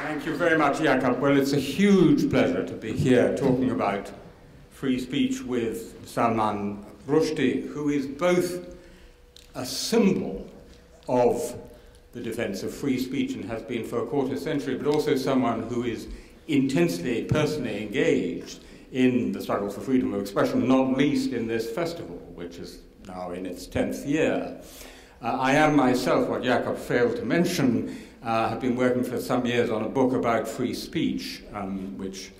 Thank you very much, Jakob. Well, it's a huge pleasure to be here talking about free speech with Salman Rushdie, who is both a symbol of the defense of free speech and has been for a quarter century, but also someone who is intensely, personally engaged in the struggle for freedom of expression, not least in this festival, which is now in its 10th year. I am myself, what Jakob failed to mention, have been working for some years on a book about free speech, which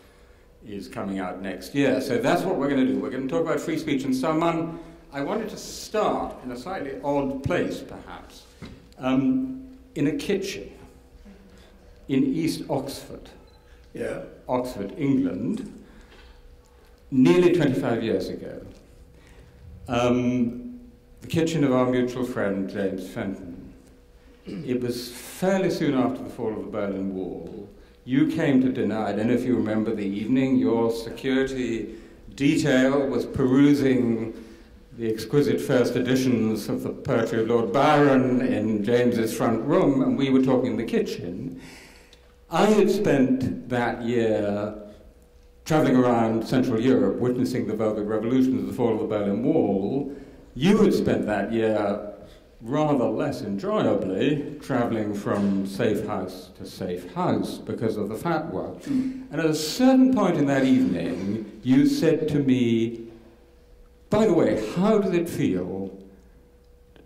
is coming out next year. So that's what we're going to do. We're going to talk about free speech. And Salman, I wanted to start in a slightly odd place, perhaps, in a kitchen in East Oxford, Oxford, England, nearly 25 years ago. The kitchen of our mutual friend, James Fenton. It was fairly soon after the fall of the Berlin Wall. You came to dinner. I don't know if you remember the evening. Your security detail was perusing the exquisite first editions of the poetry of Lord Byron in James's front room, and we were talking in the kitchen. I had spent that year traveling around Central Europe, witnessing the Velvet Revolution of the fall of the Berlin Wall. You had spent that year rather less enjoyably, traveling from safe house to safe house because of the fatwa. And at a certain point in that evening, you said to me, by the way, how did it feel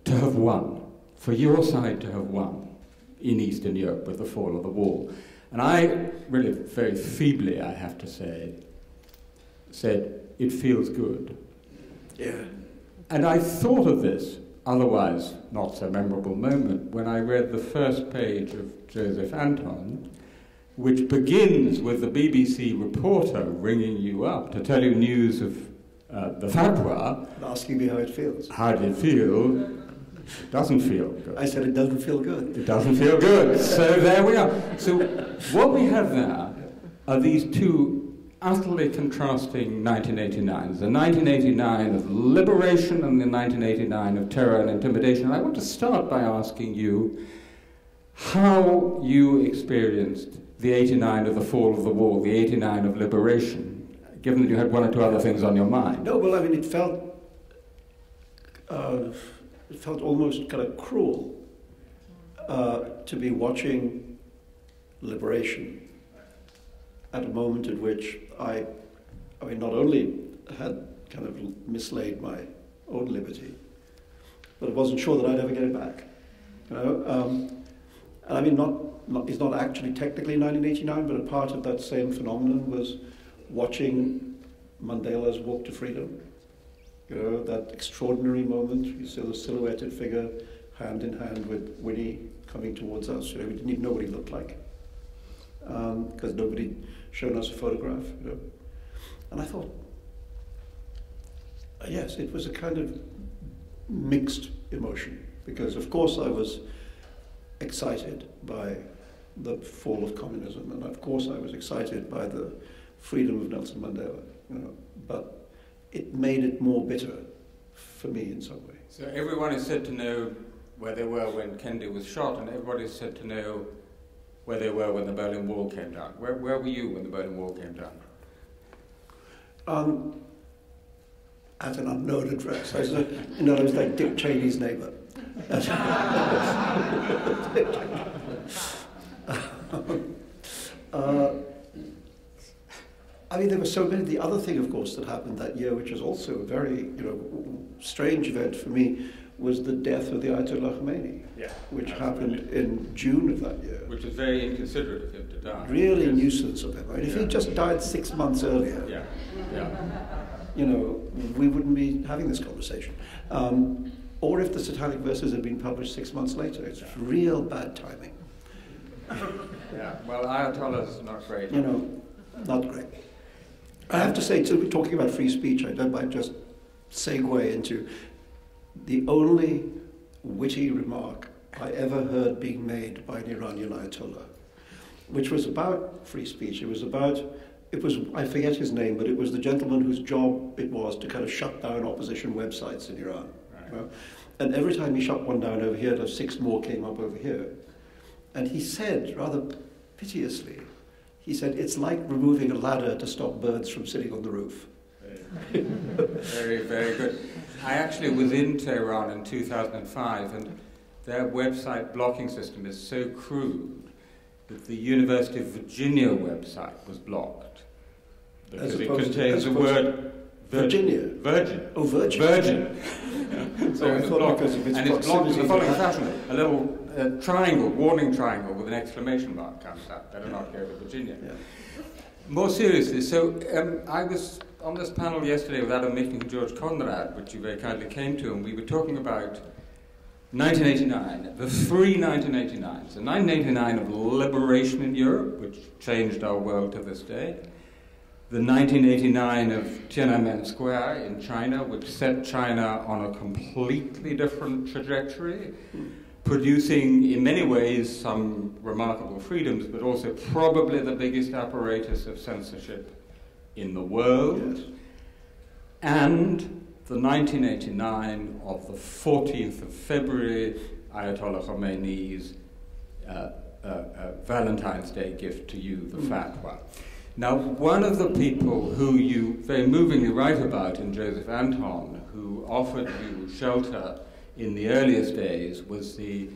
to have won, for your side to have won in Eastern Europe with the fall of the wall? And I, really very feebly, I have to say, said, it feels good. Yeah. And I thought of this otherwise not so memorable moment when I read the first page of Joseph Anton, which begins with the BBC reporter ringing you up to tell you news of the fatwa. And asking me how it feels. How did it feel? It doesn't feel good. I said it doesn't feel good. It doesn't feel good. So there we are. So what we have there are these two utterly contrasting 1989s, the 1989 of liberation and the 1989 of terror and intimidation. And I want to start by asking you how you experienced the 89 of the fall of the wall, the 89 of liberation, given that you had one or two other things on your mind. No, well, I mean, it felt almost kind of cruel to be watching liberation at a moment in which I mean, not only had kind of mislaid my own liberty, but I wasn't sure that I'd ever get it back. You know, and I mean, it's not actually technically 1989, but a part of that same phenomenon was watching Mandela's walk to freedom. You know, that extraordinary moment. You see the silhouetted figure, hand in hand with Winnie, coming towards us. You know, we didn't even know what he looked like because nobody shown us a photograph. You know. And I thought, yes, it was a kind of mixed emotion, because of course I was excited by the fall of communism, and of course I was excited by the freedom of Nelson Mandela, you know, but it made it more bitter for me in some way. So everyone is said to know where they were when Kennedy was shot, and everybody is said to know where they were when the Berlin Wall came down. Where were you when the Berlin Wall came down? At an unknown address. I was like Dick Cheney's neighbour. I mean, there were so many. The other thing, of course, that happened that year, which was also a very, you know, strange event for me, was the death of the Ayatollah Khomeini, which happened in June of that year. Which was very inconsiderate of him to die. Really a nuisance of him. I mean, if he just died 6 months earlier, you know, we wouldn't be having this conversation. Or if the Satanic Verses had been published 6 months later. It's real bad timing. Yeah, well, Ayatollah's not great. You know, not great. I have to say, too, talking about free speech, I don't mind just segue into the only witty remark I ever heard being made by an Iranian Ayatollah, which was about free speech. It was, I forget his name, but it was the gentleman whose job it was to kind of shut down opposition websites in Iran. Right. You know? And every time he shut one down over here, 6 more came up over here. And he said, rather piteously. He said, it's like removing a ladder to stop birds from sitting on the roof. Very, very good. I actually was in Tehran in 2005, and their website blocking system is so crude that the University of Virginia website was blocked because it contains the word Virginia. Virgin. Oh, Virgin. Virgin. So it's blocked, because of its and it's blocked in the following proximity. fashion. A little triangle, warning triangle with an exclamation mark comes up. Better not go to Virginia. Yeah. More seriously, so I was on this panel yesterday with Adam Michnik and George Conrad, which you very kindly came to, and we were talking about 1989, the three 1989s. The 1989 of liberation in Europe, which changed our world to this day. The 1989 of Tiananmen Square in China, which set China on a completely different trajectory, producing in many ways some remarkable freedoms, but also probably the biggest apparatus of censorship in the world. Yes. And the 1989 of the 14th of February, Ayatollah Khomeini's Valentine's Day gift to you, the fatwa. Now, one of the people who you very movingly write about in Joseph Anton, who offered you shelter in the earliest days, was the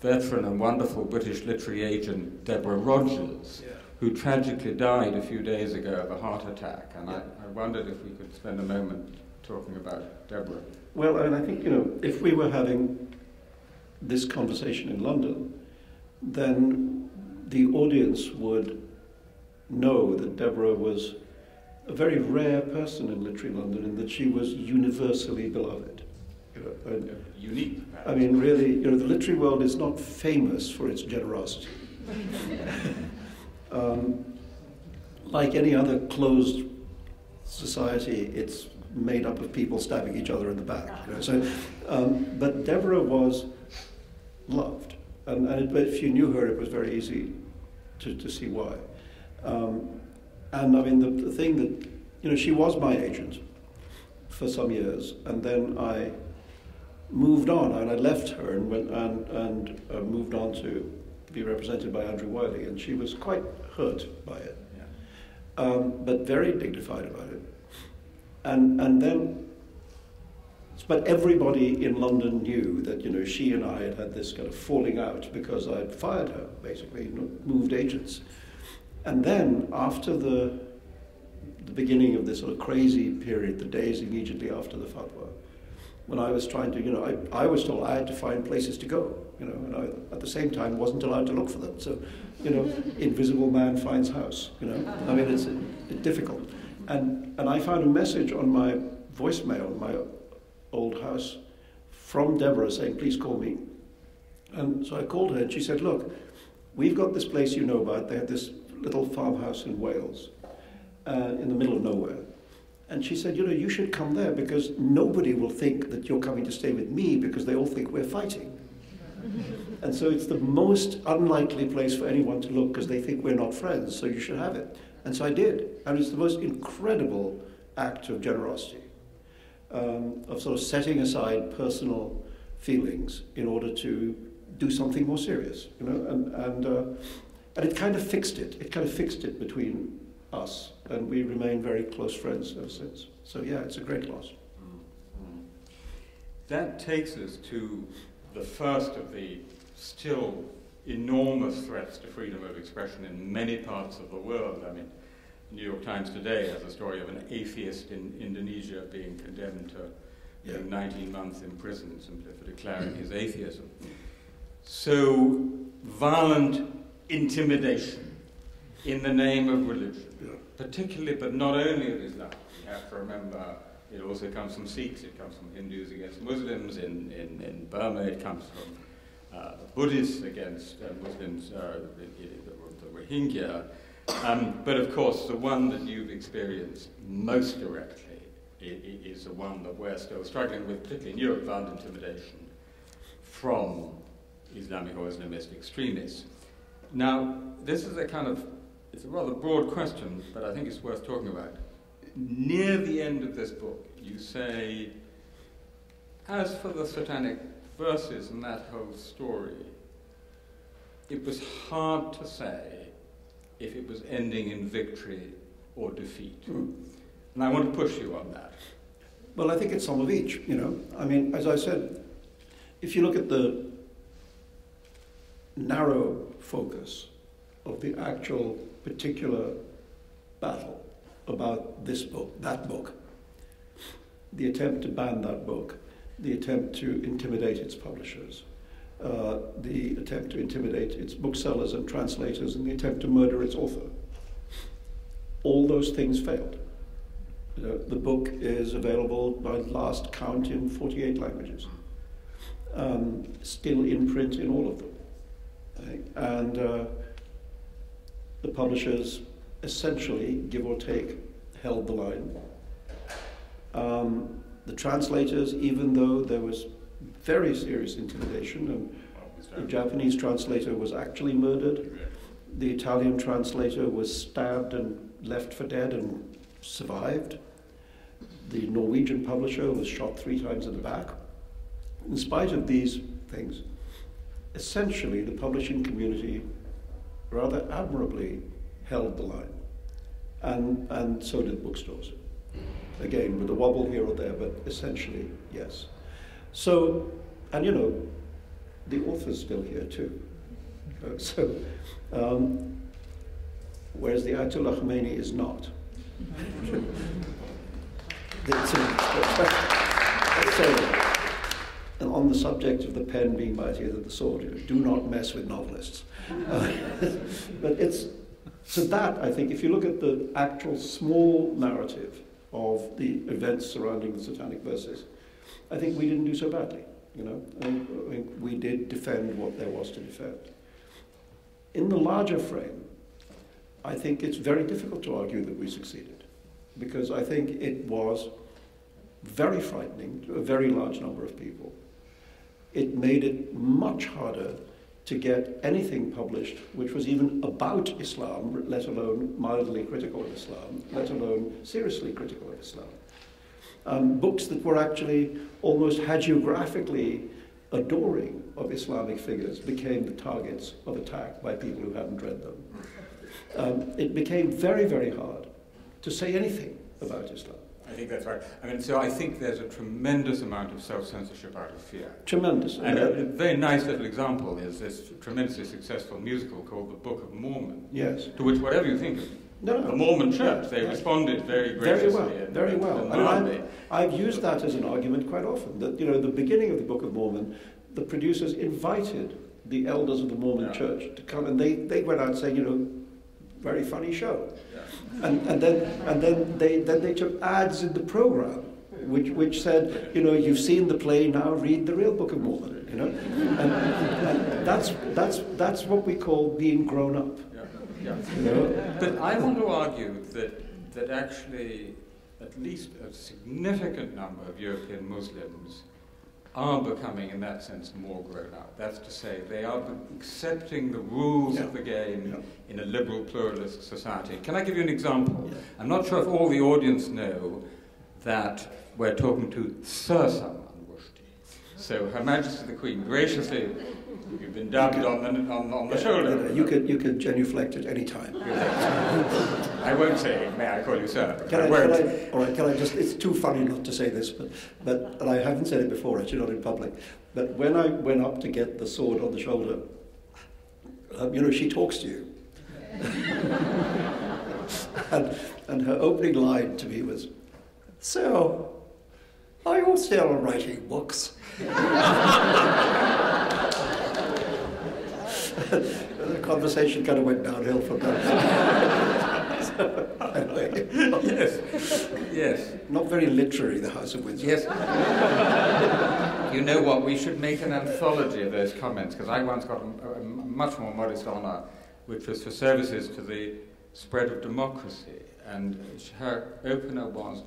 veteran and wonderful British literary agent Deborah Rogers, who tragically died a few days ago of a heart attack. And I wondered if we could spend a moment talking about Deborah. Well, I mean, I think, if we were having this conversation in London, then the audience would know that Deborah was a very rare person in literary London in that she was universally beloved. Unique. I mean, really, the literary world is not famous for its generosity. Like any other closed society, it's made up of people stabbing each other in the back. But Deborah was loved, and if you knew her, it was very easy to see why. And I mean, the thing that, she was my agent for some years, and then I moved on, and I left her and went and moved on to be represented by Andrew Wiley, and she was quite hurt by it, but very dignified about it. And then, but everybody in London knew that, she and I had this kind of falling out because I'd fired her, basically, moved agents. And then, after the beginning of this sort of crazy period, the days immediately after the fatwa, when I was trying to, I was told I had to find places to go, and I, at the same time, wasn't allowed to look for them. So, invisible man finds house, I mean, it's difficult. And I found a message on my voicemail, my old house, from Deborah saying, please call me. And so I called her, and she said, look, we've got this place you know about. They had this little farmhouse in Wales, in the middle of nowhere. And she said, you should come there because nobody will think that you're coming to stay with me because they all think we're fighting. And so it's the most unlikely place for anyone to look because they think we're not friends, so you should have it. And so I did. And it's the most incredible act of generosity, of sort of setting aside personal feelings in order to do something more serious, and it kind of fixed it. It kind of fixed it between us, and we remain very close friends ever since. So yeah, it's a great loss. Mm-hmm. That takes us to the first of the still enormous threats to freedom of expression in many parts of the world. I mean, the New York Times today has a story of an atheist in Indonesia being condemned to 19 months in prison simply for declaring his atheism. So, violent intimidation in the name of religion, particularly, but not only of Islam. We have to remember it also comes from Sikhs, it comes from Hindus against Muslims in Burma, it comes from Buddhists against Muslims, the Rohingya. But of course, the one that you've experienced most directly is the one that we're still struggling with, particularly in Europe, violent intimidation from Islamic or Islamist extremists. Now, this is it's a rather broad question, but I think it's worth talking about. Near the end of this book, you say, as for the satanic verses and that whole story, it was hard to say if it was ending in victory or defeat. And I want to push you on that. Well, I think it's some of each, you know. I mean, as I said, if you look at the narrow focus of the actual particular battle about this book, that book, the attempt to ban that book, the attempt to intimidate its publishers, the attempt to intimidate its booksellers and translators, and the attempt to murder its author. All those things failed. You know, the book is available by last count in 48 languages, still in print in all of them. And the publishers essentially, give or take, held the line. The translators, even though there was very serious intimidation, and the Japanese translator was actually murdered, the Italian translator was stabbed and left for dead and survived, the Norwegian publisher was shot 3 times in the back. In spite of these things, essentially the publishing community rather admirably held the line, and so did bookstores. Again, with a wobble here or there, but essentially, yes. So, and you know, the author's still here too. Whereas the Ayatollah Khomeini is not. Let's say, and on the subject of the pen being mightier than the sword, do not mess with novelists. But it's, so that, I think, if you look at the actual small narrative of the events surrounding the Satanic Verses, I think we didn't do so badly, you know. I think we did defend what there was to defend. In the larger frame, I think it's very difficult to argue that we succeeded, because I think it was very frightening to a very large number of people. It made it much harder to get anything published which was even about Islam, let alone mildly critical of Islam, let alone seriously critical of Islam. Books that were actually almost hagiographically adoring of Islamic figures became the targets of attack by people who hadn't read them. It became very, very hard to say anything about Islam. I think that's right. I mean, so I think there's a tremendous amount of self-censorship out of fear. Tremendous. And a very nice little example is this tremendously successful musical called The Book of Mormon. Yes. To which, whatever you think of the Mormon Church, they responded very graciously. Very well. And I've used that as an argument quat often, that, you know, the beginning of the Book of Mormon, the producers invited the elders of the Mormon Church to come, and they went out saying, you know, very funny show. And then they took ads in the program, which said, you know, you've seen the play, now read the real Book of Mormon, you know, and that's what we call being grown up. Yeah. You know? But I want to argue that actually at least a significant number of European Muslims are becoming, in that sense, more grown up. That's to say, they are accepting the rules of the game in a liberal, pluralist society. Can I give you an example? Yeah. I'm not sure if all the audience know that we're talking to Sir Salman Rushdie. So Her Majesty the Queen graciously, you've been dabbed on the shoulder. You could genuflect at any time. I won't say, may I call you sir? Can I just, it's too funny not to say this, but I haven't said it before, actually not in public, but when I went up to get the sword on the shoulder, you know, she talks to you. and her opening line to me was, "So, are you still writing books?" The conversation kind of went downhill from that. So, anyway. Yes. Not very literary, the House of Windsor. Yes. You know what? We should make an anthology of those comments, because I once got a much more modest honour, which was for services to the spread of democracy, and her opener was,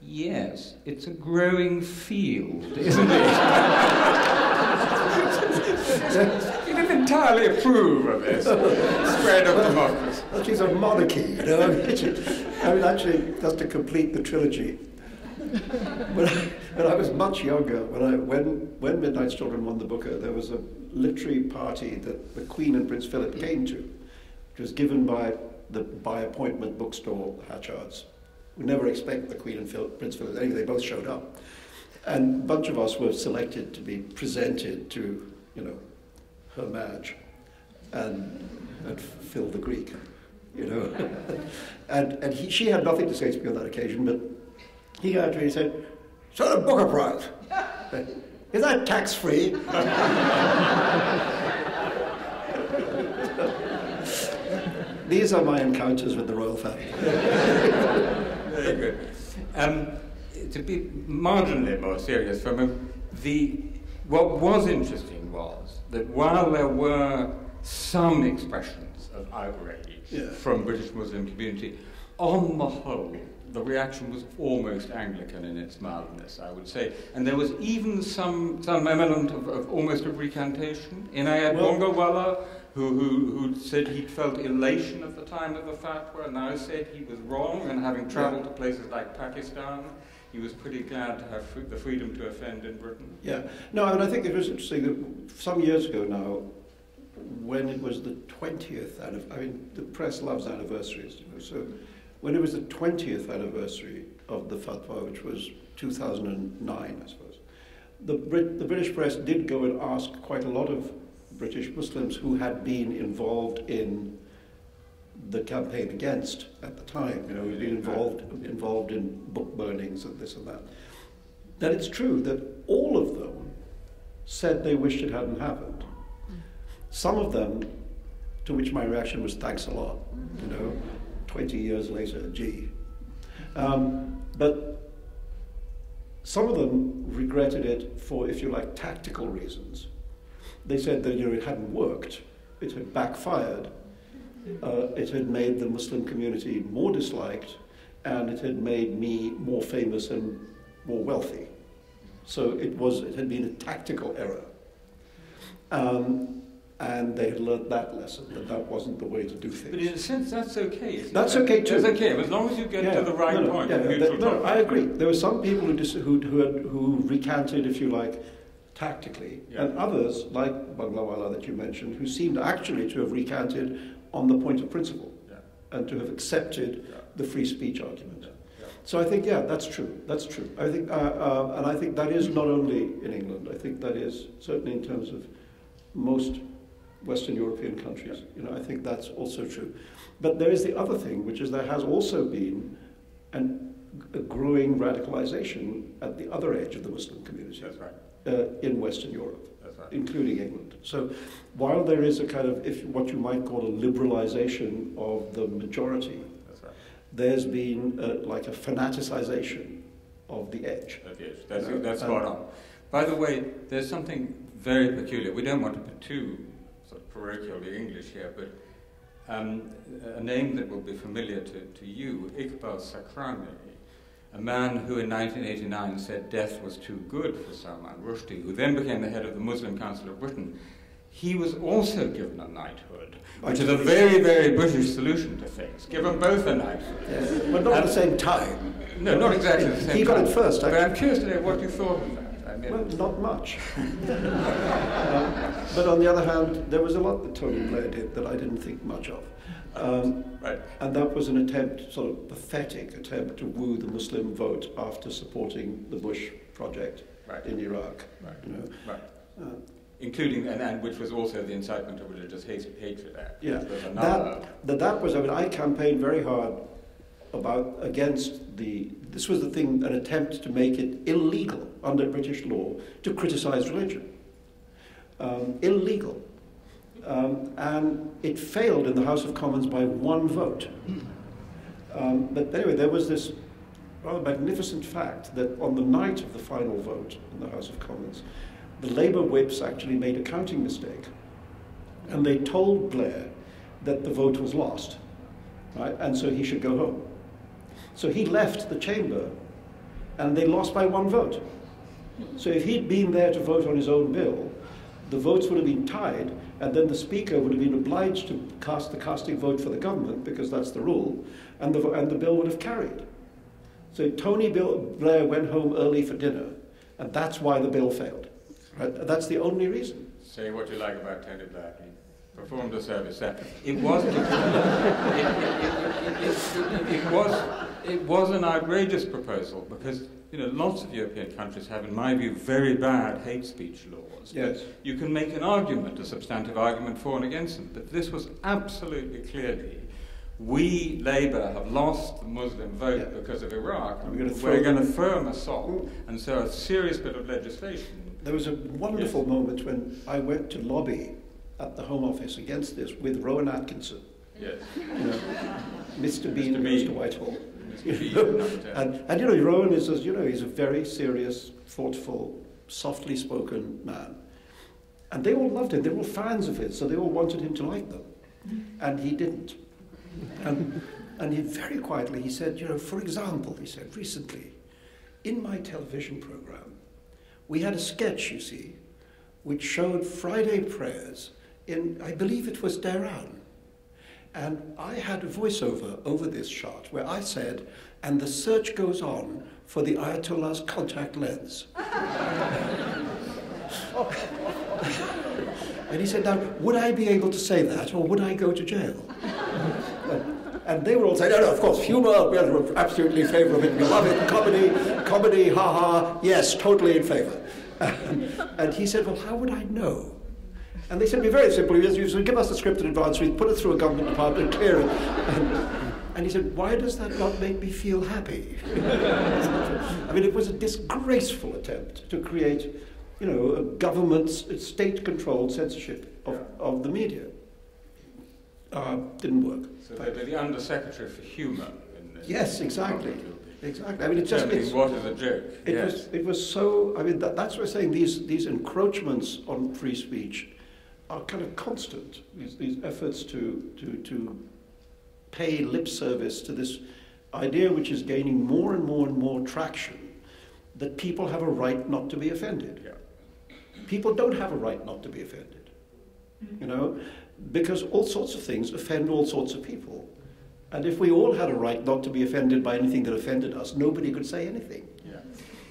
"Yes, it's a growing field, isn't it?" He didn't entirely approve of this spread of democracy. Well, she's a monarchy, you know. I mean, actually, just to complete the trilogy, when I was much younger, when Midnight's Children won the Booker, there was a literary party that the Queen and Prince Philip came to, It was given by the by-appointment bookstore Hatchards. We never expect the Queen and Prince Philip. Anyway, they both showed up. And a bunch of us were selected to be presented to, Her Madge and Phil the Greek, and she had nothing to say to me on that occasion, but he came to me and said, "So the Booker Prize, is that tax-free?" These are my encounters with the royal family. Very good. To be marginally more serious for a moment, what was interesting was that while there were some expressions of outrage from British Muslim community, on the whole, the reaction was almost Anglican in its mildness, I would say. And there was even some element of almost a recantation. Inayat Bongawala, who said he'd felt elation at the time of the fatwa, now said he was wrong, and having travelled to places like Pakistan, he was pretty glad to have the freedom to offend in Britain. Yeah. No, and I think it was interesting that some years ago now, when it was the 20th the press loves anniversaries, so when it was the 20th anniversary of the fatwa, which was 2009, I suppose, the British press did go and ask quite a lot of British Muslims who had been involved in the campaign against at the time, who'd been involved in book burnings and this and that it's true that all of them said they wished it hadn't happened. Some of them, to which my reaction was thanks a lot, 20 years later, gee. But some of them regretted it for, if you like, tactical reasons. They said that it hadn't worked, it had backfired, it had made the Muslim community more disliked, and it had made me more famous and more wealthy. So it had been a tactical error. And they had learned that lesson, that wasn't the way to do things. But in a sense, that's okay. That's okay too. That's okay, as long as you get to the right point. I agree. There were some people who recanted, if you like, tactically, and others, like Banglawala that you mentioned, who seemed actually to have recanted on the point of principle and to have accepted the free speech argument. So I think, that's true. That's true. I think, and I think that is not only in England. I think that is certainly in terms of most Western European countries. I think that's also true. But there is the other thing, which is there has also been a growing radicalization at the other edge of the Muslim community. That's right. In Western Europe, right. Including England. So while there is a kind of, what you might call a liberalization of the majority, that's right. There's been like a fanaticization of the edge. That's spot on. By the way, there's something very peculiar. We don't want to be too sort of parochially English here, but a name that will be familiar to you, Iqbal Sakrani, a man who in 1989 said death was too good for Salman Rushdie, who then became the head of the Muslim Council of Britain. He was also given a knighthood, which is a very, very British solution to things. Give them both a knighthood. Yes. But not at the same time. No, not exactly the same time. He got it first, actually. But I'm curious to know what you thought of that. Well, not much. But on the other hand, there was a lot that Tony Blair did that I didn't think much of. Right. And that was an attempt, sort of pathetic attempt, to woo the Muslim vote after supporting the Bush project in Iraq. Right. Including, and which was also the incitement of religious hatred act. Yeah, that was, I campaigned very hard against this was the thing, an attempt to make it illegal under British law to criticize religion. Illegal. And it failed in the House of Commons by one vote. But anyway, there was this rather magnificent fact that on the night of the final vote in the House of Commons, the Labour whips actually made a counting mistake. And they told Blair that the vote was lost, right? And so he should go home. So he left the chamber, and they lost by one vote. So if he'd been there to vote on his own bill, the votes would have been tied, and then the Speaker would have been obliged to cast the casting vote for the government, because that's the rule, and the bill would have carried. So Tony Blair went home early for dinner, and that's why the bill failed. Right? That's the only reason. Say what you like about Tony Blair. performed a service there. It was an outrageous proposal because, you know, lots of European countries have, in my view, very bad hate speech laws. Yes. You can make an argument, a substantive argument for and against them, but this was absolutely clearly, we, Labour, have lost the Muslim vote because of Iraq, and we're going to throw them a song, and so a serious bit of legislation. There was a wonderful moment when I went to lobby at the Home Office against this with Rowan Atkinson. Yes. You know, Mr. Bean goes to Whitehall. And you know, Rowan is, as you know, he's a very serious, thoughtful, softly spoken man. And they all loved him. They were all fans of his, so they all wanted him to like them. And he didn't. And he very quietly, he said, you know, for example, he said, recently, in my television program, we had a sketch, you see, which showed Friday prayers in, I believe it was Tehran. And I had a voiceover over this shot where I said, and the search goes on for the Ayatollah's contact lens. And he said, now, would I be able to say that, or would I go to jail? And they were all saying, no, of course, humour, we're absolutely in favour of it, we love it, comedy, ha-ha, yes, totally in favour. And he said, well, how would I know? And they said, it'd be very simple, you should give us the script in advance, we'd put it through a government department and clear it. And he said, why does that not make me feel happy? I mean, it was a disgraceful attempt to create, you know, a government, state-controlled censorship of the media. Didn't work. So they were the Undersecretary for Humour. Yes, exactly. Exactly. I mean, it just... what is a joke? It was so... I mean, that's what we're saying. These encroachments on free speech are kind of constant. These efforts to pay lip service to this idea which is gaining more and more and more traction, that people have a right not to be offended. Yeah. People don't have a right not to be offended, you know, because all sorts of things offend all sorts of people. And if we all had a right not to be offended by anything that offended us, nobody could say anything. Yeah.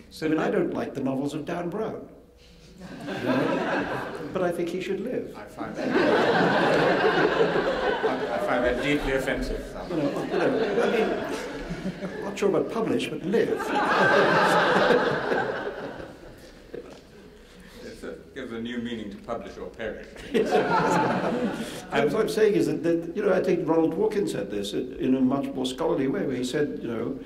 So, I mean, I don't like the novels of Dan Brown. You know? But I think he should live. I find that deeply offensive. You know, I mean, I'm not sure about publish, but live. It gives a new meaning to publish or perish. And what I'm saying is that, you know, I think Ronald Dworkin said this in a much more scholarly way, where he said, you know,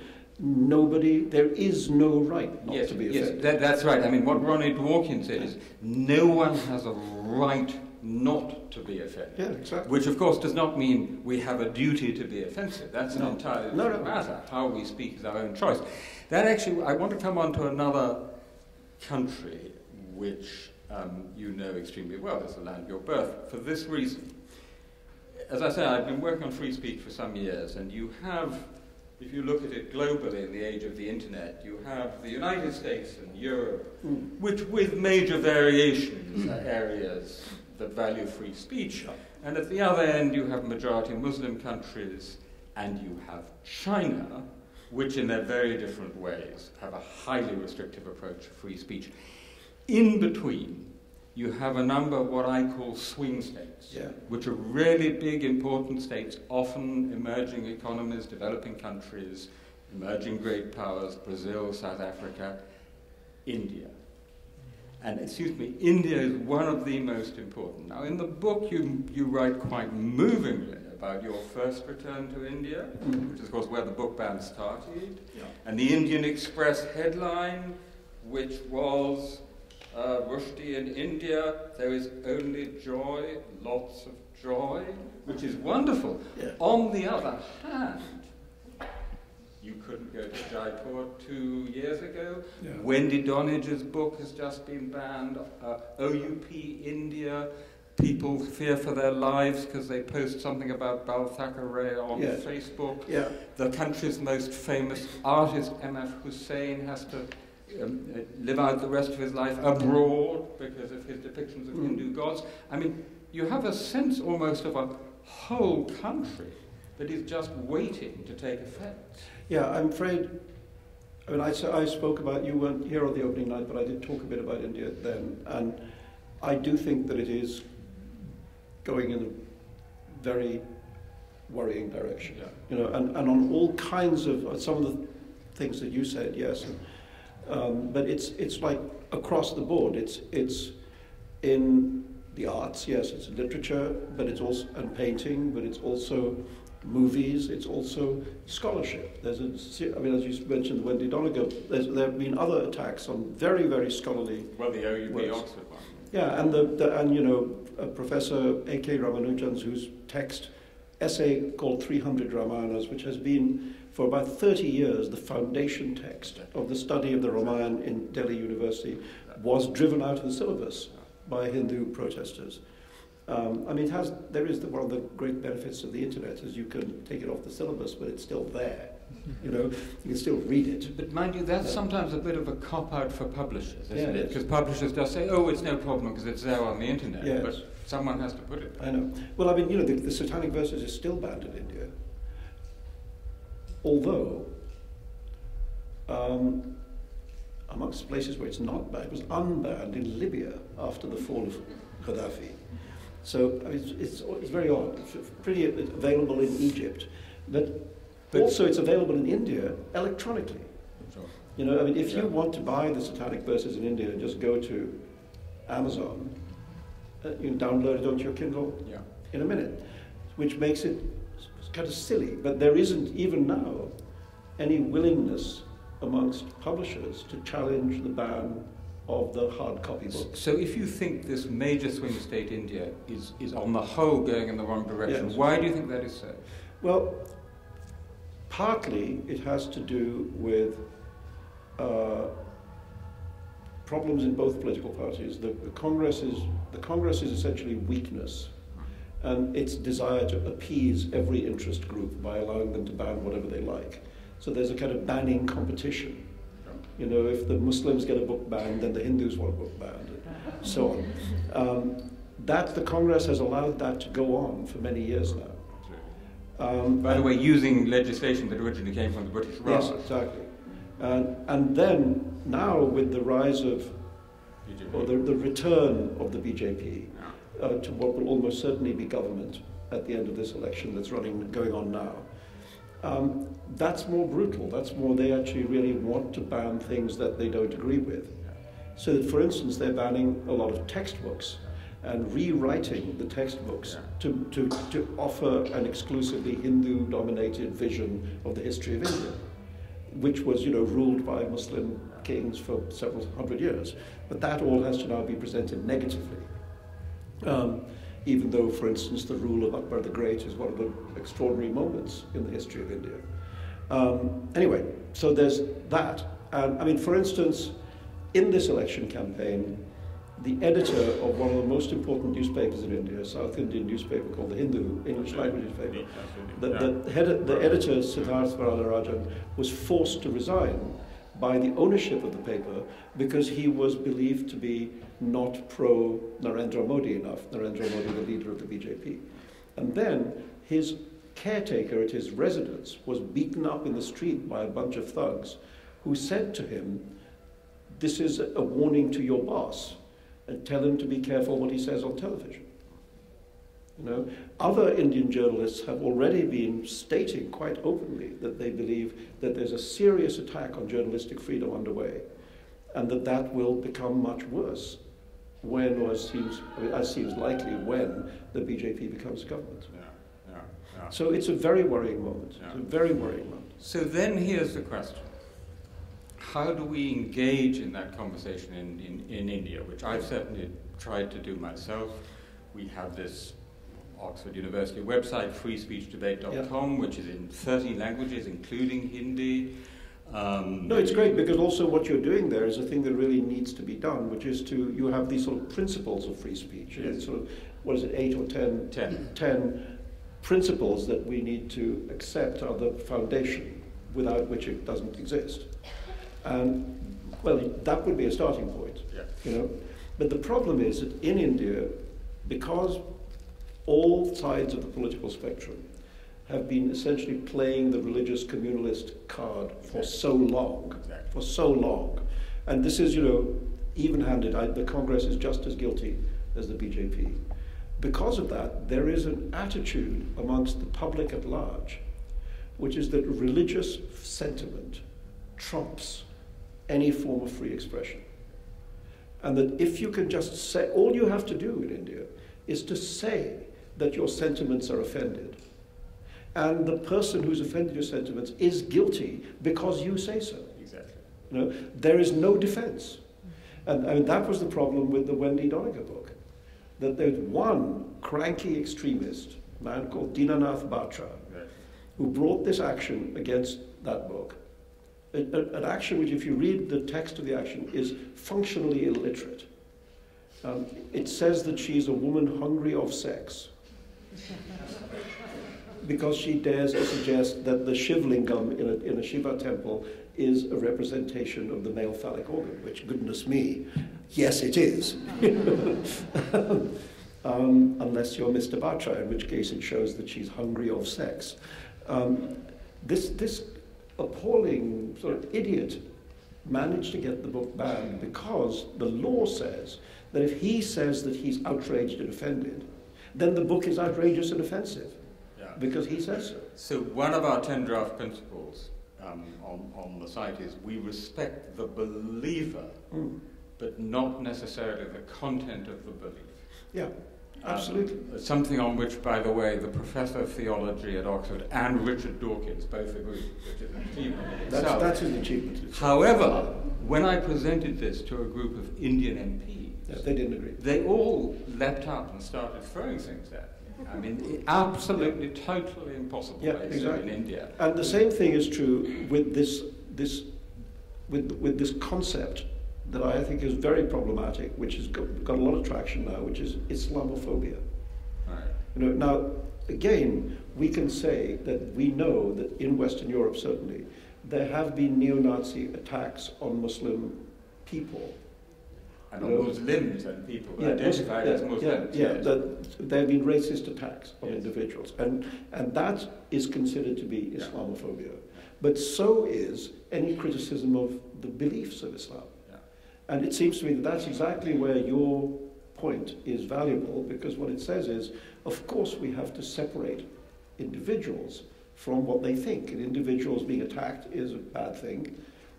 there is no right not to be offended. Yes, that's right. I mean, what Ronald Dworkin said is, no one has a right not to be offended. Yeah, exactly. Which, of course, does not mean we have a duty to be offensive. That's an entirely different matter. How we speak is our own choice. That actually, I want to come on to another country which you know extremely well as the land of your birth, for this reason. As I say, I've been working on free speech for some years, and you have, if you look at it globally in the age of the internet, you have the United States and Europe, which with major variations are areas that value free speech. And at the other end, you have majority Muslim countries, and you have China, which in their very different ways have a highly restrictive approach to free speech. In between, you have a number of what I call swing states, which are really big, important states, often emerging economies, developing countries, emerging great powers, Brazil, South Africa, India. And, India is one of the most important. Now, in the book, you write quite movingly about your first return to India, which is, of course, where the book ban started, and the Indian Express headline, which was... Rushdie in India, there is only joy, lots of joy, which is wonderful. Yeah. On the other hand, you couldn't go to Jaipur 2 years ago. Yeah. Wendy Donage's book has just been banned. OUP India, people fear for their lives because they post something about Bal Thackeray on Facebook. Yeah. The country's most famous artist, M.F. Hussain, has to live out the rest of his life abroad because of his depictions of Hindu gods. I mean, you have a sense almost of a whole country that is just waiting to take effect. Yeah, I'm afraid, I mean, I spoke about, you weren't here on the opening night, but I did talk a bit about India then, and I do think that it is going in a very worrying direction. Yeah. You know, and on all kinds of some of the things that you said, yes, but it's like across the board. It's in the arts, yes, it's literature, but it's also and painting, but it's also movies, it's also scholarship. There's I mean, as you mentioned, Wendy Donegal, there have been other attacks on very, very scholarly. Well, the OUP works. Oxford one. Yeah, and you know, Professor A.K. Ramanujan's whose essay called 300 Ramayanas, which has been for about 30 years the foundation text of the study of the Ramayana in Delhi University, was driven out of the syllabus by Hindu protesters. I mean, there is one of the great benefits of the internet is you can take it off the syllabus, but it's still there. You know, you can still read it. But mind you, that's sometimes a bit of a cop-out for publishers, isn't it? Yes. Because publishers just say, oh, it's no problem because it's there on the internet. Yes. But someone has to put it there. I know. Well, I mean, you know, the Satanic Verses is still banned in India. Although, amongst places where it's not banned, it was unbanned in Libya after the fall of Gaddafi. So I mean, it's very odd. It's pretty available in Egypt, but also it's available in India electronically. Sure. You know, I mean, if you want to buy the Satanic Verses in India, just go to Amazon. You can download it onto your Kindle in a minute, which makes it kind of silly. But there isn't even now any willingness amongst publishers to challenge the ban of the hard copy books. So if you think this major swing state, India, is on the whole going in the wrong direction, Yes. why do you think that is so? Well, partly it has to do with problems in both political parties. The Congress is essentially weakness, and its desire to appease every interest group by allowing them to ban whatever they like. So there's a kind of banning competition. You know, if the Muslims get a book banned, then the Hindus want a book banned, and so on. That the Congress has allowed that to go on for many years now. By the way, using legislation that originally came from the British Raj. Yes, exactly. And then now with the rise of, BJP. or the return of the BJP to what will almost certainly be government at the end of this election that's going on now. That's more brutal. That's more, they actually really want to ban things that they don't agree with. So that, for instance, they're banning a lot of textbooks and rewriting the textbooks to offer an exclusively Hindu-dominated vision of the history of India, which was, you know, ruled by Muslim kings for several hundred years. But that all has to now be presented negatively. Even though, for instance, the rule of Akbar the Great is one of the extraordinary moments in the history of India. Anyway, so there's that. I mean, for instance, in this election campaign, the editor of one of the most important newspapers in India, a South Indian newspaper called the Hindu, English language newspaper, the editor, Siddharth Varadarajan, was forced to resign by the ownership of the paper because he was believed to be not pro-Narendra Modi enough, Narendra Modi, the leader of the BJP. And then his caretaker at his residence was beaten up in the street by a bunch of thugs who said to him, "This is a warning to your boss, and tell him to be careful what he says on television." You know, other Indian journalists have already been stating quite openly that they believe that there's a serious attack on journalistic freedom underway, and that will become much worse when, or as seems likely, when the BJP becomes government. So it's a very worrying moment. It's a very worrying moment. So then here's the question. How do we engage in that conversation in India, which I've certainly tried to do myself? We have this Oxford University website, freespeechdebate.com, which is in 30 languages, including Hindi. No, it's great, because also what you're doing there is a thing that really needs to be done, which is you have these sort of principles of free speech. Yes. Sort of, what is it, 8 or 10? 10 principles that we need to accept are the foundation, without which it doesn't exist. And, well, that would be a starting point, you know. But the problem is that in India, because all sides of the political spectrum have been essentially playing the religious communalist card for so long, and this is, you know, even-handed. The Congress is just as guilty as the BJP. because of that, there is an attitude amongst the public at large, which is that religious sentiment trumps any form of free expression. And that if you can just say, all you have to do in India is to say that your sentiments are offended, and the person who's offended your sentiments is guilty because you say so. Exactly. You know, there is no defense. And that was the problem with the Wendy Doniger book. That there's one cranky extremist, a man called Dinanath Batra, who brought this action against that book. An action which, if you read the text of the action, is functionally illiterate. It says that she's a woman hungry of sex because she dares to suggest that the Shivlingam in a Shiva temple is a representation of the male phallic organ, which, goodness me, yes it is. Unless you're Mr. Batra, in which case it shows that she's hungry of sex. This appalling sort of idiot managed to get the book banned because the law says that if he says that he's outraged and offended, then the book is outrageous and offensive, because he says so. So one of our 10 draft principles on the site is we respect the believer, but not necessarily the content of the belief. Yeah. Absolutely. Something on which, by the way, the professor of theology at Oxford and Richard Dawkins both agree, which is an achievement in itself. That's an achievement. However, when I presented this to a group of Indian MPs, they didn't agree. They all leapt up and started throwing things at me. I mean, absolutely, totally impossible in India. And the same thing is true with this concept that I think is very problematic, which has got a lot of traction now, which is Islamophobia. Right. You know, now, again, we can say that we know that in Western Europe, certainly, there have been neo-Nazi attacks on Muslim people. And on Muslims and people identified as Muslims. There have been racist attacks on individuals. And that is considered to be Islamophobia. But so is any criticism of the beliefs of Islam. And it seems to me that that's exactly where your point is valuable, because what it says is, of course, we have to separate individuals from what they think. And individuals being attacked is a bad thing,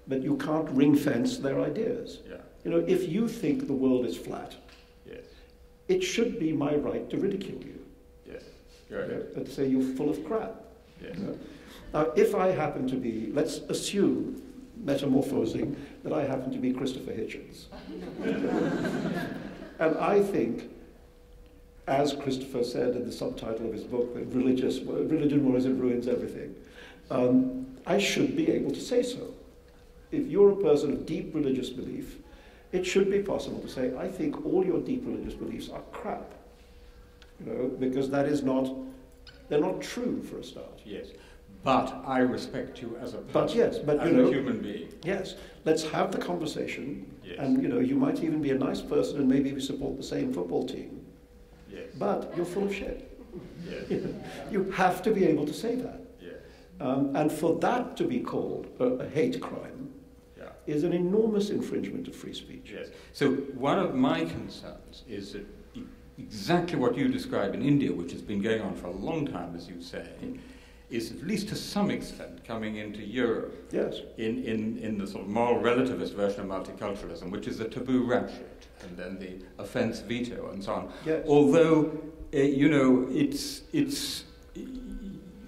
but you can't ring-fence their ideas. Yeah. You know, if you think the world is flat, it should be my right to ridicule you. Yes. And to say you're full of crap. Yes. You know? Now, if I happen to be, let's assume, metamorphosing, that I happen to be Christopher Hitchens. And I think, as Christopher said in the subtitle of his book, that religion more as it ruins everything, I should be able to say so. If you're a person of deep religious belief, it should be possible to say, I think all your deep religious beliefs are crap. You know, because they're not true for a start. Yes. But I respect you as a person, as a human being. Yes, let's have the conversation, yes. And you might even be a nice person and maybe we support the same football team. Yes. But you're full of shit. Yes. You have to be able to say that. Yes. And for that to be called a hate crime is an enormous infringement of free speech. Yes. So one of my concerns is that exactly what you describe in India, which has been going on for a long time, as you say, is at least to some extent coming into Europe. Yes. In the sort of moral relativist version of multiculturalism, which is the taboo ratchet and then the offence veto and so on. Yes. Although, it's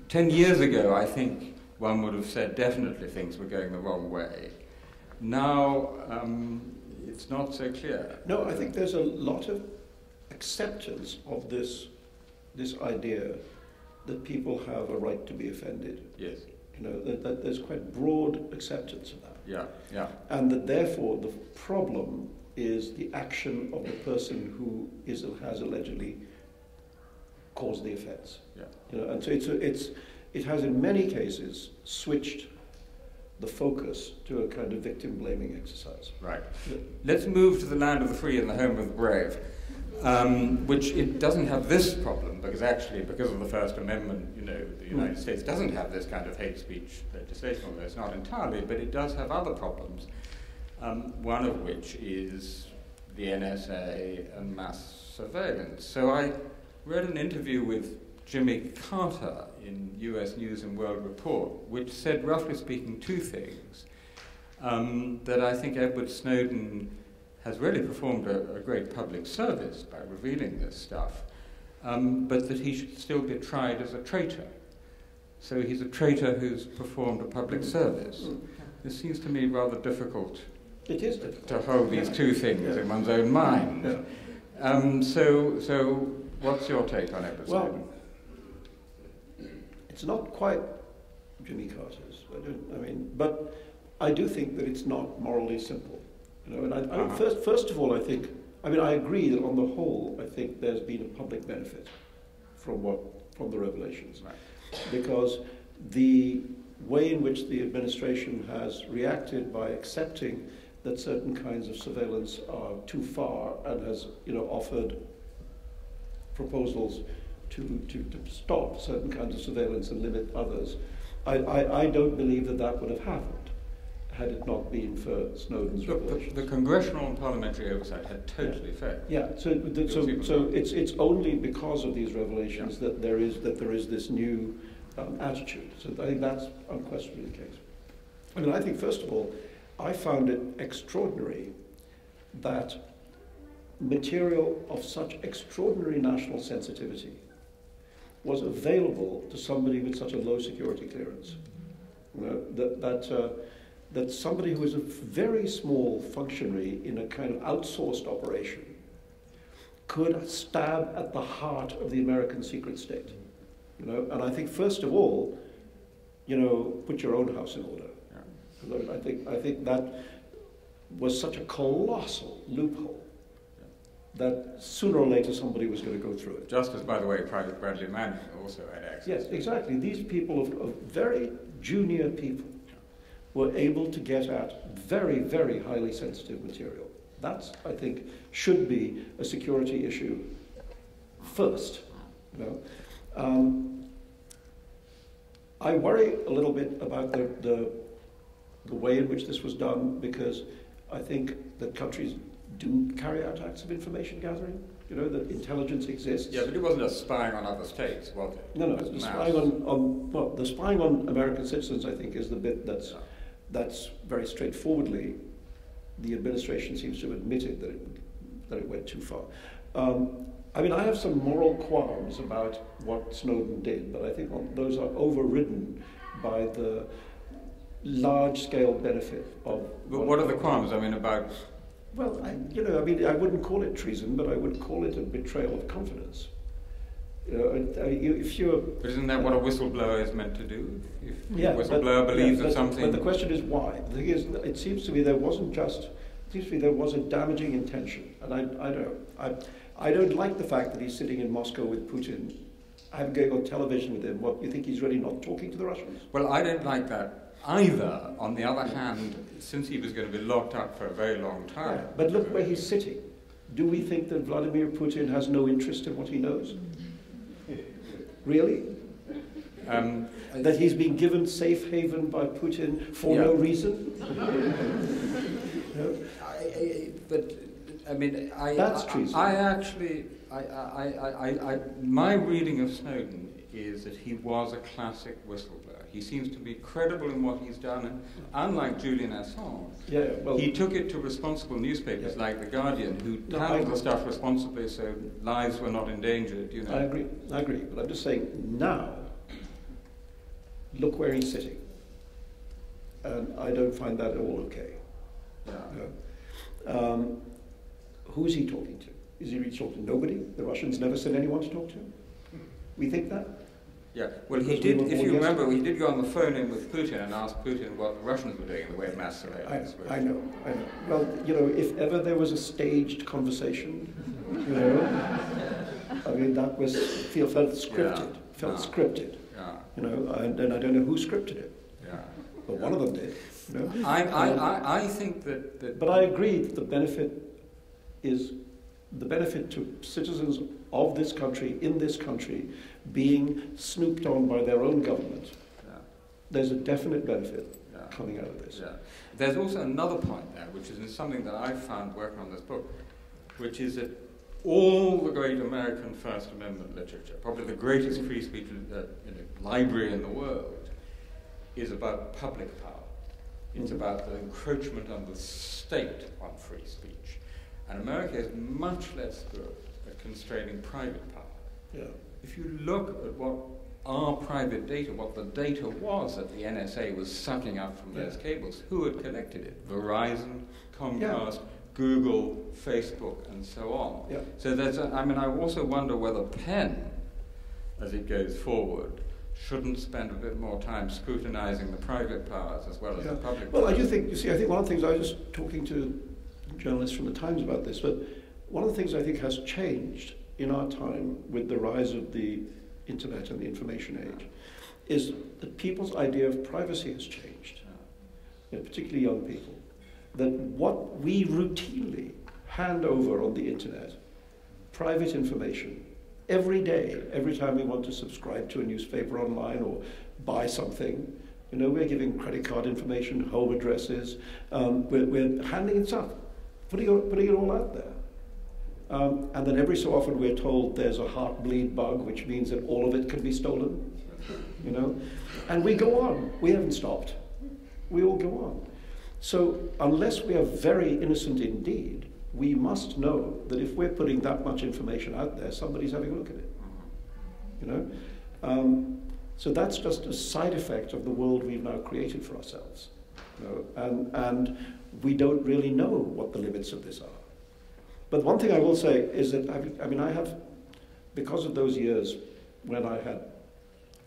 10 years ago, I think one would have said definitely things were going the wrong way. Now, it's not so clear. No, I think there's a lot of acceptance of this idea that people have a right to be offended. Yes. That there's quite broad acceptance of that. Yeah. And that therefore the problem is the action of the person who has allegedly caused the offence. Yeah. And so it has in many cases switched the focus to a kind of victim blaming exercise. Right. Let's move to the land of the free and the home of the brave. Which it doesn't have this problem, because actually, because of the First Amendment, the United States doesn't have this kind of hate speech legislation, although it's not entirely, but it does have other problems, one of which is the NSA and mass surveillance. So read an interview with Jimmy Carter in US News and World Report, which said, roughly speaking, two things. That I think Edward Snowden has really performed a great public service by revealing this stuff, but that he should still be tried as a traitor. So he's a traitor who's performed a public service. This seems to me rather difficult. It is difficult to hold these two things in one's own mind. So what's your take on Edward Snowden? It's not quite Jimmy Carter's. But I do think that it's not morally simple. And first of all, I agree that on the whole, I think there's been a public benefit from the revelations, right. Because the way in which the administration has reacted by accepting that certain kinds of surveillance are too far and has, offered proposals to stop certain kinds of surveillance and limit others, I don't believe that would have happened had it not been for Snowden's revelations. The congressional and parliamentary oversight had totally failed. Yeah, so it's only because of these revelations that there is this new attitude. So I think that's unquestionably the case. I think first of all, I found it extraordinary that material of such extraordinary national sensitivity was available to somebody with such a low security clearance. That somebody who is a very small functionary in a kind of outsourced operation could stab at the heart of the American secret state. And I think first of all, put your own house in order. I think that was such a colossal loophole that sooner or later somebody was going to go through it. Just as, by the way, Private Bradley Manning also had access. Yes, exactly. These people, of very junior people, were able to get at very, very highly sensitive material. That's, I think, should be a security issue first. I worry a little bit about the way in which this was done, because I think that countries do carry out acts of information gathering. That intelligence exists. Yeah, but it wasn't just spying on other states, was it? No, the spying the spying on American citizens, I think, is the bit that's very straightforwardly, the administration seems to have admitted that it went too far. I have some moral qualms about what Snowden did, but I think those are overridden by the large-scale benefit of... But what are the qualms, about... Well, I wouldn't call it treason, but I would call it a betrayal of confidence. If you're... But isn't that what a whistleblower is meant to do? If a whistleblower believes that something... But the question is why. The thing is, it seems to me there was a damaging intention, and I don't like the fact that he's sitting in Moscow with Putin. I'm going on television with him. What, you think he's really not talking to the Russians? Well, I don't like that either. On the other hand, since he was going to be locked up for a very long time... Yeah, but look where he's sitting. Do we think that Vladimir Putin has no interest in what he knows? Really? That he's been given safe haven by Putin for no reason? That's treason. My reading of Snowden is that he was a classic whistleblower. He seems to be credible in what he's done, and unlike Julian Assange, he took it to responsible newspapers like The Guardian, who handled the stuff responsibly so lives were not endangered. I agree, but I'm just saying now, look where he's sitting. And I don't find that at all okay. Who's he talking to? Is he really talking to nobody? The Russians never sent anyone to talk to him? We think that? Yeah, well, he did, if you remember, he did go on the phone in with Putin and ask Putin what the Russians were doing in the way of mass surveillance. I know. Well, if ever there was a staged conversation, that felt scripted. Scripted. Yeah. And I don't know who scripted it. Yeah. But one of them did. I think that... But I agree that the benefit to citizens of this country, in this country, being snooped on by their own government. Yeah. There's a definite benefit coming out of this. Yeah. There's also another point there, which is something that I've found working on this book, which is that all the great American First Amendment literature, probably the greatest free speech library in the world, is about public power. It's about the encroachment on the state on free speech. And America is much less good at constraining private power. Yeah. If you look at what our private data, what the data was that the NSA was sucking out from those cables, who had collected it? Verizon, Comcast, Google, Facebook, and so on. Yeah. So there's I also wonder whether Penn, as it goes forward, shouldn't spend a bit more time scrutinizing the private powers as well as the public powers. Well, I do think, I think one of the things, I was just talking to journalists from the Times about this, but one of the things I think has changed in our time with the rise of the internet and the information age is that people's idea of privacy has changed, particularly young people. That what we routinely hand over on the internet, private information, every day, every time we want to subscribe to a newspaper online or buy something, we're giving credit card information, home addresses, we're handing it up, putting it all out there. And then every so often we're told there's a heartbleed bug, which means that all of it can be stolen, And we go on. We haven't stopped. We all go on. So unless we are very innocent indeed, we must know that if we're putting that much information out there, somebody's having a look at it. So that's just a side effect of the world we've now created for ourselves. And we don't really know what the limits of this are. But one thing I will say is that, I have, because of those years when I had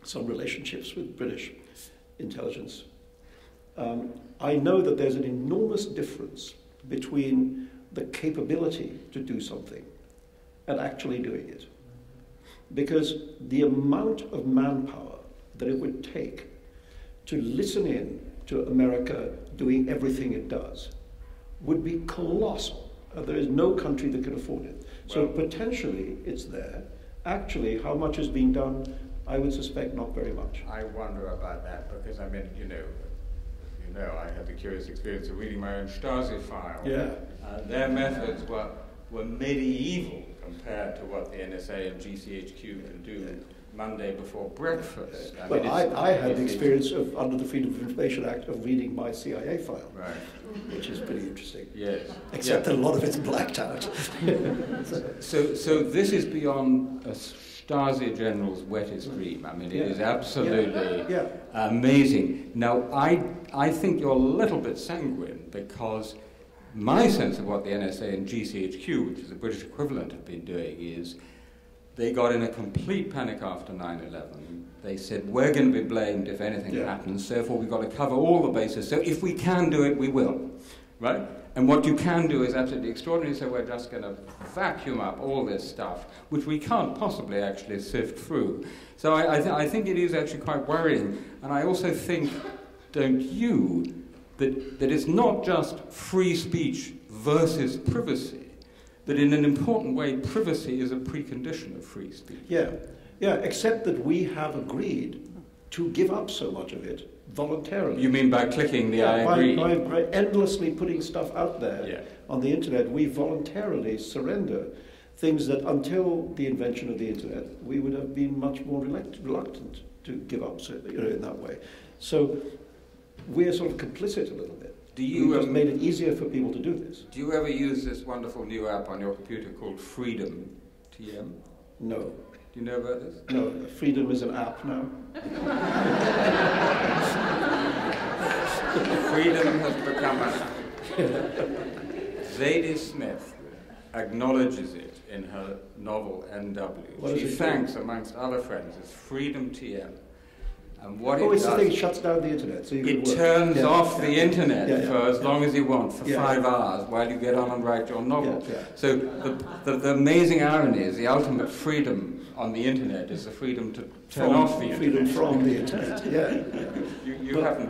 some relationships with British intelligence, I know that there's an enormous difference between the capability to do something and actually doing it. Because the amount of manpower that it would take to listen in to America doing everything it does would be colossal. There is no country that can afford it. So potentially it's there. Actually, how much is being done, I would suspect not very much. I wonder about that because, I had the curious experience of reading my own Stasi file. Yeah. Their methods were medieval compared to what the NSA and GCHQ can do Monday before breakfast. I had the experience of, under the Freedom of Information Act, of reading my CIA file, which is pretty interesting. Yes. Except that a lot of it's blacked out. So this is beyond a Stasi general's wettest dream. It is absolutely amazing. Now, I think you're a little bit sanguine because my sense of what the NSA and GCHQ, which is the British equivalent, have been doing is they got in a complete panic after 9/11. They said, we're going to be blamed if anything happens, therefore we've got to cover all the bases. So if we can do it, we will. Right? And what you can do is absolutely extraordinary, so we're just going to vacuum up all this stuff, which we can't possibly actually sift through. So I think it is actually quite worrying. And I also think, don't you, that it's not just free speech versus privacy, but in an important way, privacy is a precondition of free speech. Yeah, except that we have agreed to give up so much of it voluntarily. You mean by clicking the I agree? By endlessly putting stuff out there on the internet, we voluntarily surrender things that until the invention of the internet, we would have been much more reluctant to give up in that way. So we're sort of complicit a little bit. We've just made it easier for people to do this. Do you ever use this wonderful new app on your computer called Freedom TM? No. Do you know about this? No, Freedom is an app now. Freedom has become an app. Zadie Smith acknowledges it in her novel NW. She thanks, amongst other friends, it's Freedom TM. And what it does, the thing shuts down the internet, so you can it turns off the internet for as long as you want, for 5 hours, while you get on and write your novel. So the amazing irony is the ultimate freedom on the internet is the freedom to turn off the internet. Freedom from the internet, You haven't...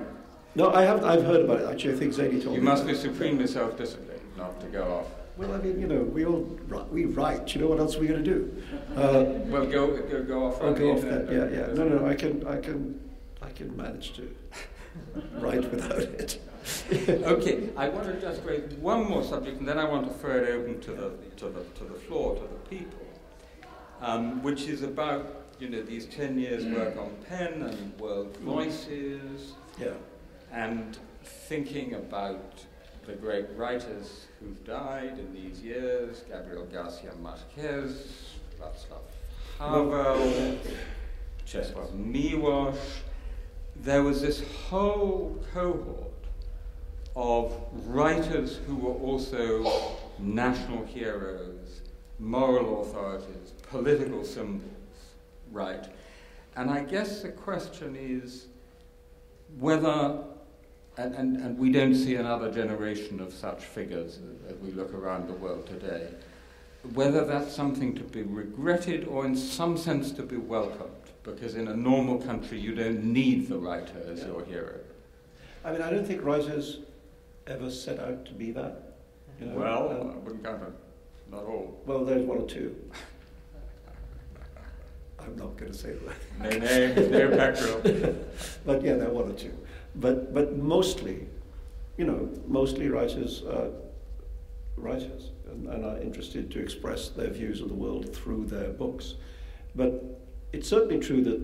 No, I haven't. I've heard about it, actually. I think Zadie told me. You must be supremely self-disciplined not to go off. Well, we write. What else are we going to do? Well, go off. Go off that. Yeah. No, I can can manage to write without it. Okay, I want to just raise one more subject, and then I want to throw it open to the floor, to the people, which is about these 10 years work on pen and world voices, and thinking about the great writers who've died in these years: Gabriel Garcia Marquez, Václav Havel, Czesław Miłosz. There was this whole cohort of writers who were also national heroes, moral authorities, political symbols, right? And I guess the question is whether, and we don't see another generation of such figures as we look around the world today, whether that's something to be regretted or in some sense to be welcomed, because in a normal country you don't need the writer as your hero. I mean, I don't think writers ever set out to be that. Well, I wouldn't count them. Not all. Well, there's one or two. I'm not going to say that. No names, no background. But yeah, there are one or two. But mostly, mostly writers are writers and are interested to express their views of the world through their books. But it's certainly true that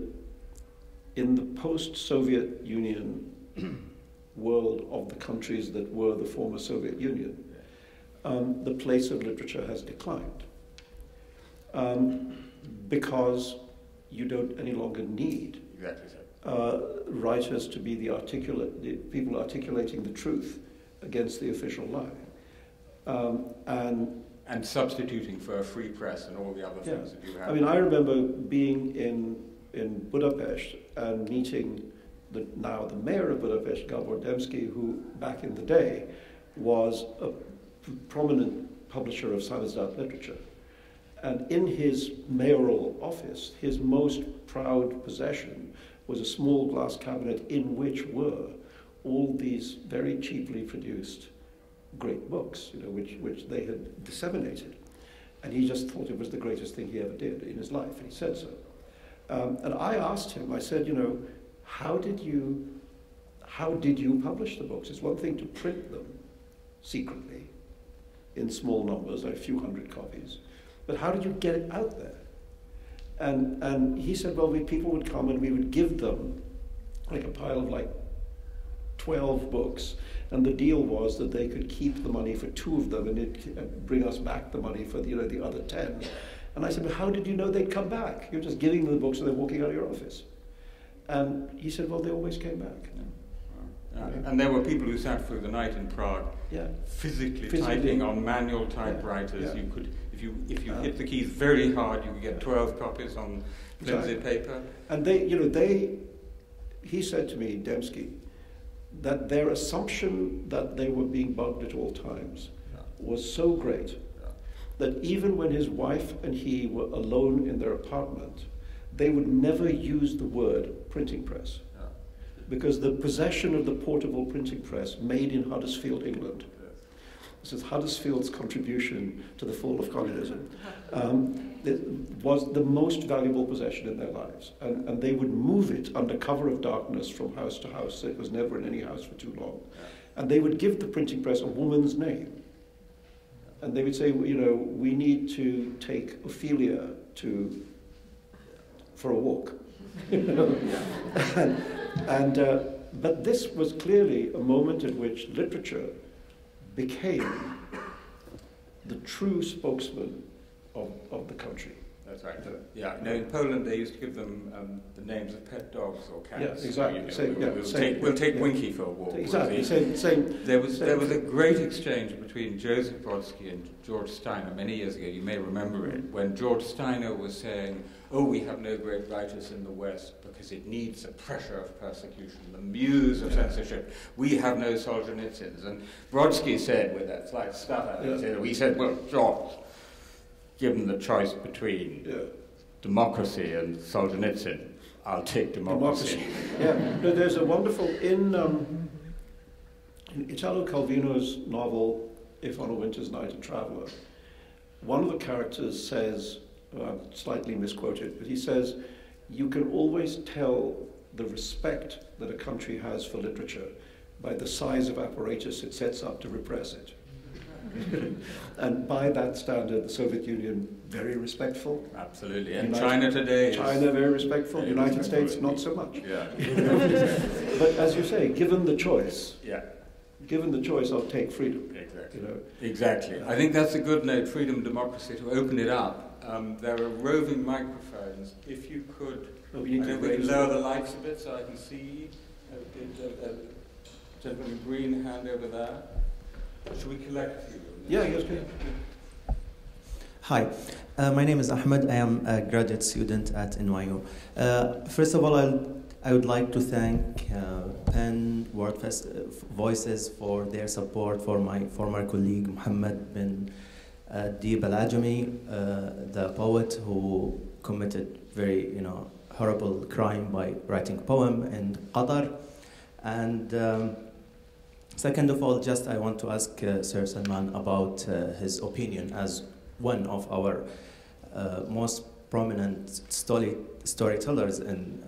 in the post-Soviet Union world of the countries that were the former Soviet Union, the place of literature has declined because you don't any longer need writers to be the people articulating the truth against the official lie, and substituting for a free press and all the other things that you have. I mean, I remember being in Budapest and meeting now the mayor of Budapest, Gabor Demszky, who back in the day was a prominent publisher of samizdat literature. And in his mayoral office, his most proud possession was a small glass cabinet in which were all these very cheaply produced great books, which they had disseminated. And he just thought it was the greatest thing he ever did in his life, and he said so. And I asked him, I said, how did you publish the books? It's one thing to print them secretly in small numbers, a few hundred copies, but how did you get it out there? And he said, well, people would come and we would give them like a pile of 12 books, and the deal was that they could keep the money for 2 of them and it'd bring us back the money for the other 10. And I said, but how did you know they'd come back? You're just giving them the books and they're walking out of your office. And he said, well, they always came back. And there were people who sat through the night in Prague, physically typing on manual typewriters. You could, if you hit the keys very hard, you could get 12 copies on flimsy paper. And he said to me, Demszky, that their assumption that they were being bugged at all times was so great that even when his wife and he were alone in their apartment, they would never use the word printing press. Because the possession of the portable printing press made in Huddersfield, England, this is Huddersfield's contribution to the fall of communism, it was the most valuable possession in their lives. And they would move it under cover of darkness from house to house, so it was never in any house for too long. And they would give the printing press a woman's name. And they would say, we need to take Ophelia for a walk. But this was clearly a moment in which literature became the true spokesman of the country. That's right. In Poland they used to give them the names of pet dogs or cats. Yeah, exactly. We'll take Winky for a walk. Exactly. Same. There was a great exchange between Joseph Brodsky and George Steiner many years ago. You may remember it, when George Steiner was saying, "Oh, we have no great writers in the West because it needs the pressure of persecution, the muse of censorship. We have no Solzhenitsyns." And Brodsky said, with that slight stutter, he said, "Well, George, given the choice between democracy and Solzhenitsyn, I'll take democracy." No, there's a wonderful, in Italo Calvino's novel, If on a Winter's Night a Traveller, one of the characters says, slightly misquoted, but he says, you can always tell the respect that a country has for literature by the size of apparatus it sets up to repress it. And by that standard, the Soviet Union, very respectful. Absolutely. And China today China, very respectful. United States, not so much. Yeah. But as you say, given the choice, Yeah. given the choice, I'll take freedom. Exactly. You know? Exactly. I think that's a good note, freedom, democracy, to open it up. There are roving microphones. If you could, Oh, we need to we can raise lower them. the lights a bit so I can see. Gentleman in green, hand over there. Should we collect you? Yeah, yes, please. Hi, my name is Ahmed. I am a graduate student at NYU. First of all, I would like to thank PEN Voices for their support for my former colleague Muhammad bin Deeb al-Ajami, the poet who committed very horrible crime by writing a poem in Qatar. And second of all, I want to ask Sir Salman about his opinion as one of our most prominent storytellers in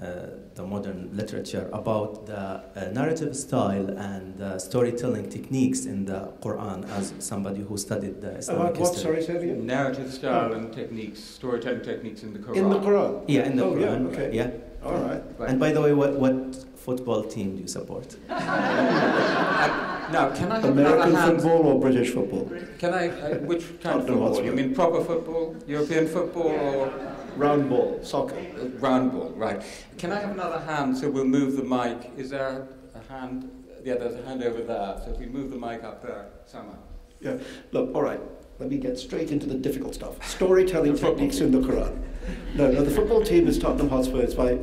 the modern literature about the narrative style and the storytelling techniques in the Quran, as somebody who studied the Islamic What? history. Sorry, say it again. Narrative style and techniques, storytelling techniques in the Quran. In the Quran? Yeah, in the Oh, yeah, Quran. okay. Yeah. All right. And by the way, what football team do you support? Now, can I have American another hand? football or British football? Can I? Which kind of Tottenham football? Hotspur. You mean proper football, European football, or Round ball, soccer. round ball? Right. Can I have another hand? So we'll move the mic. Is there a hand? Yeah, there's a hand over there. So if we move the mic up there, Salman. Yeah. Look, all right. Let me get straight into the difficult stuff. Storytelling techniques in the Quran. No, the football team is Tottenham Hotspur. It's by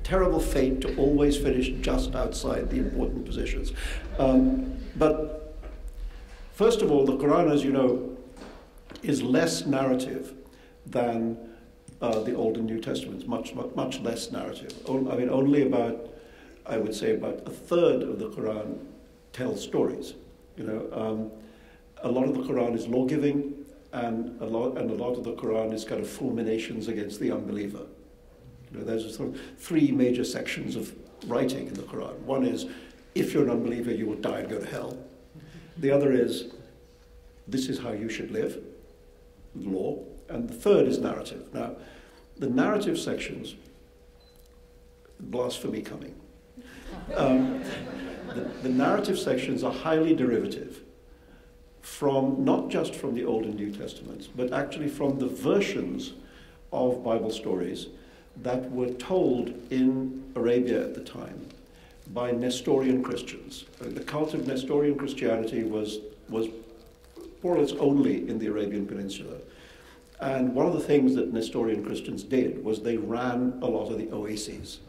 terrible fate to always finish just outside the important positions. But first of all, the Quran, as you know, is less narrative than the Old and New Testaments. Much less narrative. Only about, I would say, about a third of the Quran tells stories. A lot of the Quran is law-giving, and a lot of the Quran is kind of fulminations against the unbeliever. There's sort of three major sections of writing in the Quran. One is, if you're an unbeliever, you will die and go to hell. The other is, this is how you should live, law. And the third is narrative. Now, the narrative sections, blasphemy coming. The narrative sections are highly derivative from, not just from the Old and New Testaments, but actually from the versions of Bible stories that were told in Arabia at the time by Nestorian Christians. The cult of Nestorian Christianity was more or less only in the Arabian Peninsula. And one of the things that Nestorian Christians did was they ran a lot of the oases.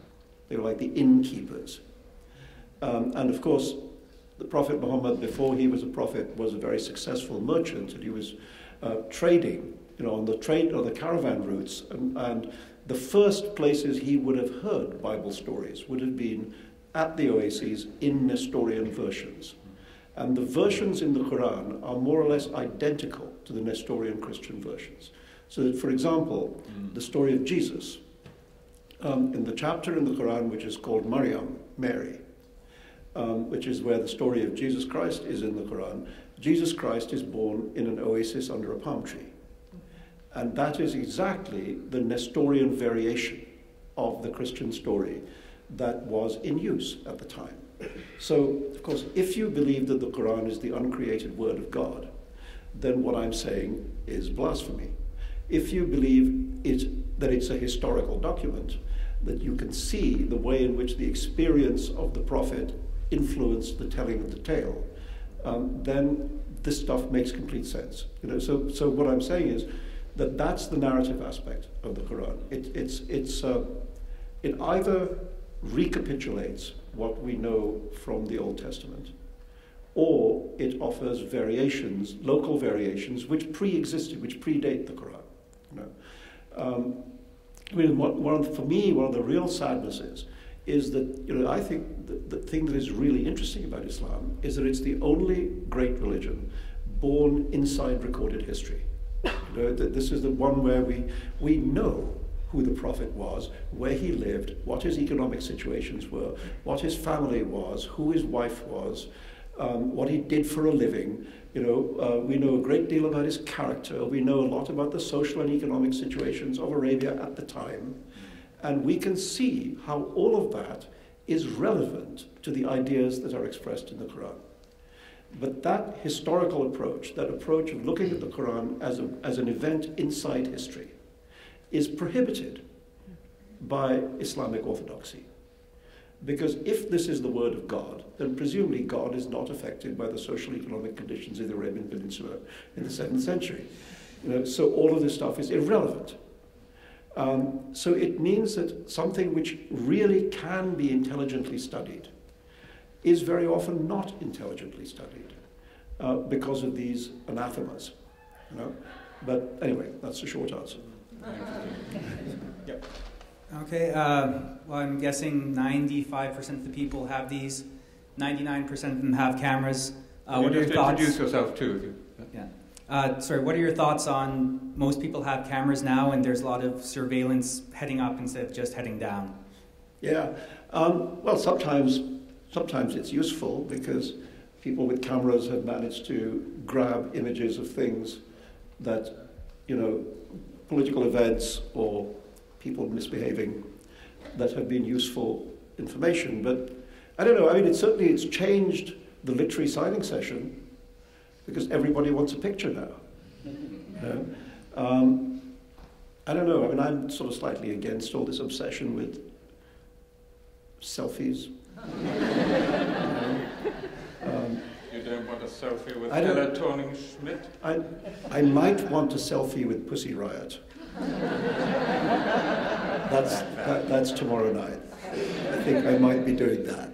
They were like the innkeepers. And of course, the Prophet Muhammad, before he was a prophet, was a very successful merchant, and he was trading, on the caravan routes. And the first places he would have heard Bible stories would have been at the oases in Nestorian versions. And the versions in the Quran are more or less identical to the Nestorian Christian versions. So that, for example, the story of Jesus, in the chapter in the Quran which is called Maryam, Mary, which is where the story of Jesus Christ is in the Quran, Jesus Christ is born in an oasis under a palm tree. And that is exactly the Nestorian variation of the Christian story that was in use at the time. So, of course, if you believe that the Quran is the uncreated word of God, then what I'm saying is blasphemy. If you believe that it's a historical document, that you can see the way in which the experience of the prophet influenced the telling of the tale, then this stuff makes complete sense. So what I'm saying is that that's the narrative aspect of the Quran. It either recapitulates what we know from the Old Testament, or it offers variations, local variations, which pre-existed, which predate the Quran. For me, one of the real sadnesses is that, I think the thing that is really interesting about Islam is that it's the only great religion born inside recorded history. This is the one where we know who the Prophet was, where he lived, what his economic situations were, what his family was, who his wife was, what he did for a living. You know, we know a great deal about his character. We know a lot about the social and economic situations of Arabia at the time. And we can see how all of that is relevant to the ideas that are expressed in the Quran. But that historical approach, that approach of looking at the Quran as an event inside history, is prohibited by Islamic orthodoxy. Because if this is the word of God, then presumably God is not affected by the social economic conditions in the Arabian Peninsula in the 7th century. You know, so all of this stuff is irrelevant. So it means that something which really can be intelligently studied is very often not intelligently studied because of these anathemas. You know? But anyway, that's the short answer. Yep. Okay, well, I'm guessing 95% of the people have these, 99% of them have cameras. What are your thoughts? Introduce yourself too. Yeah. Sorry, what are your thoughts on most people have cameras now and there's a lot of surveillance heading up instead of just heading down? Yeah, well, sometimes it's useful because people with cameras have managed to grab images of things that, you know, political events or people misbehaving that have been useful information. But I don't know, I mean, it's changed the literary signing session because everybody wants a picture now. You know? I don't know, I mean, I'm sort of slightly against all this obsession with selfies. You don't want a selfie with Ella Thorning-Schmidt? I might want a selfie with Pussy Riot. That's tomorrow night. I think I might be doing that.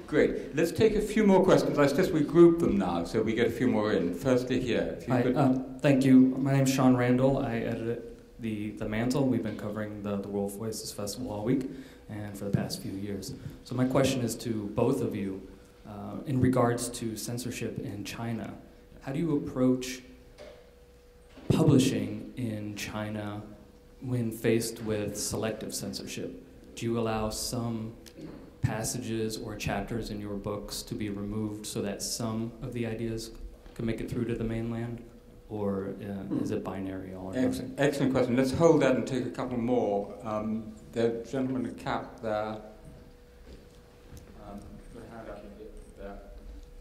Great. Let's take a few more questions. I suggest we group them now so we get a few more in. Firstly here. If you could... Thank you. My name's Sean Randall. I edit the Mantle. We've been covering the World Voices Festival all week and for the past few years. So my question is to both of you in regards to censorship in China. How do you approach publishing in China when faced with selective censorship? Do you allow some passages or chapters in your books to be removed so that some of the ideas can make it through to the mainland? Or is it binary all or nothing? Excellent question. Let's hold that and take a couple more. The gentleman in the cap there.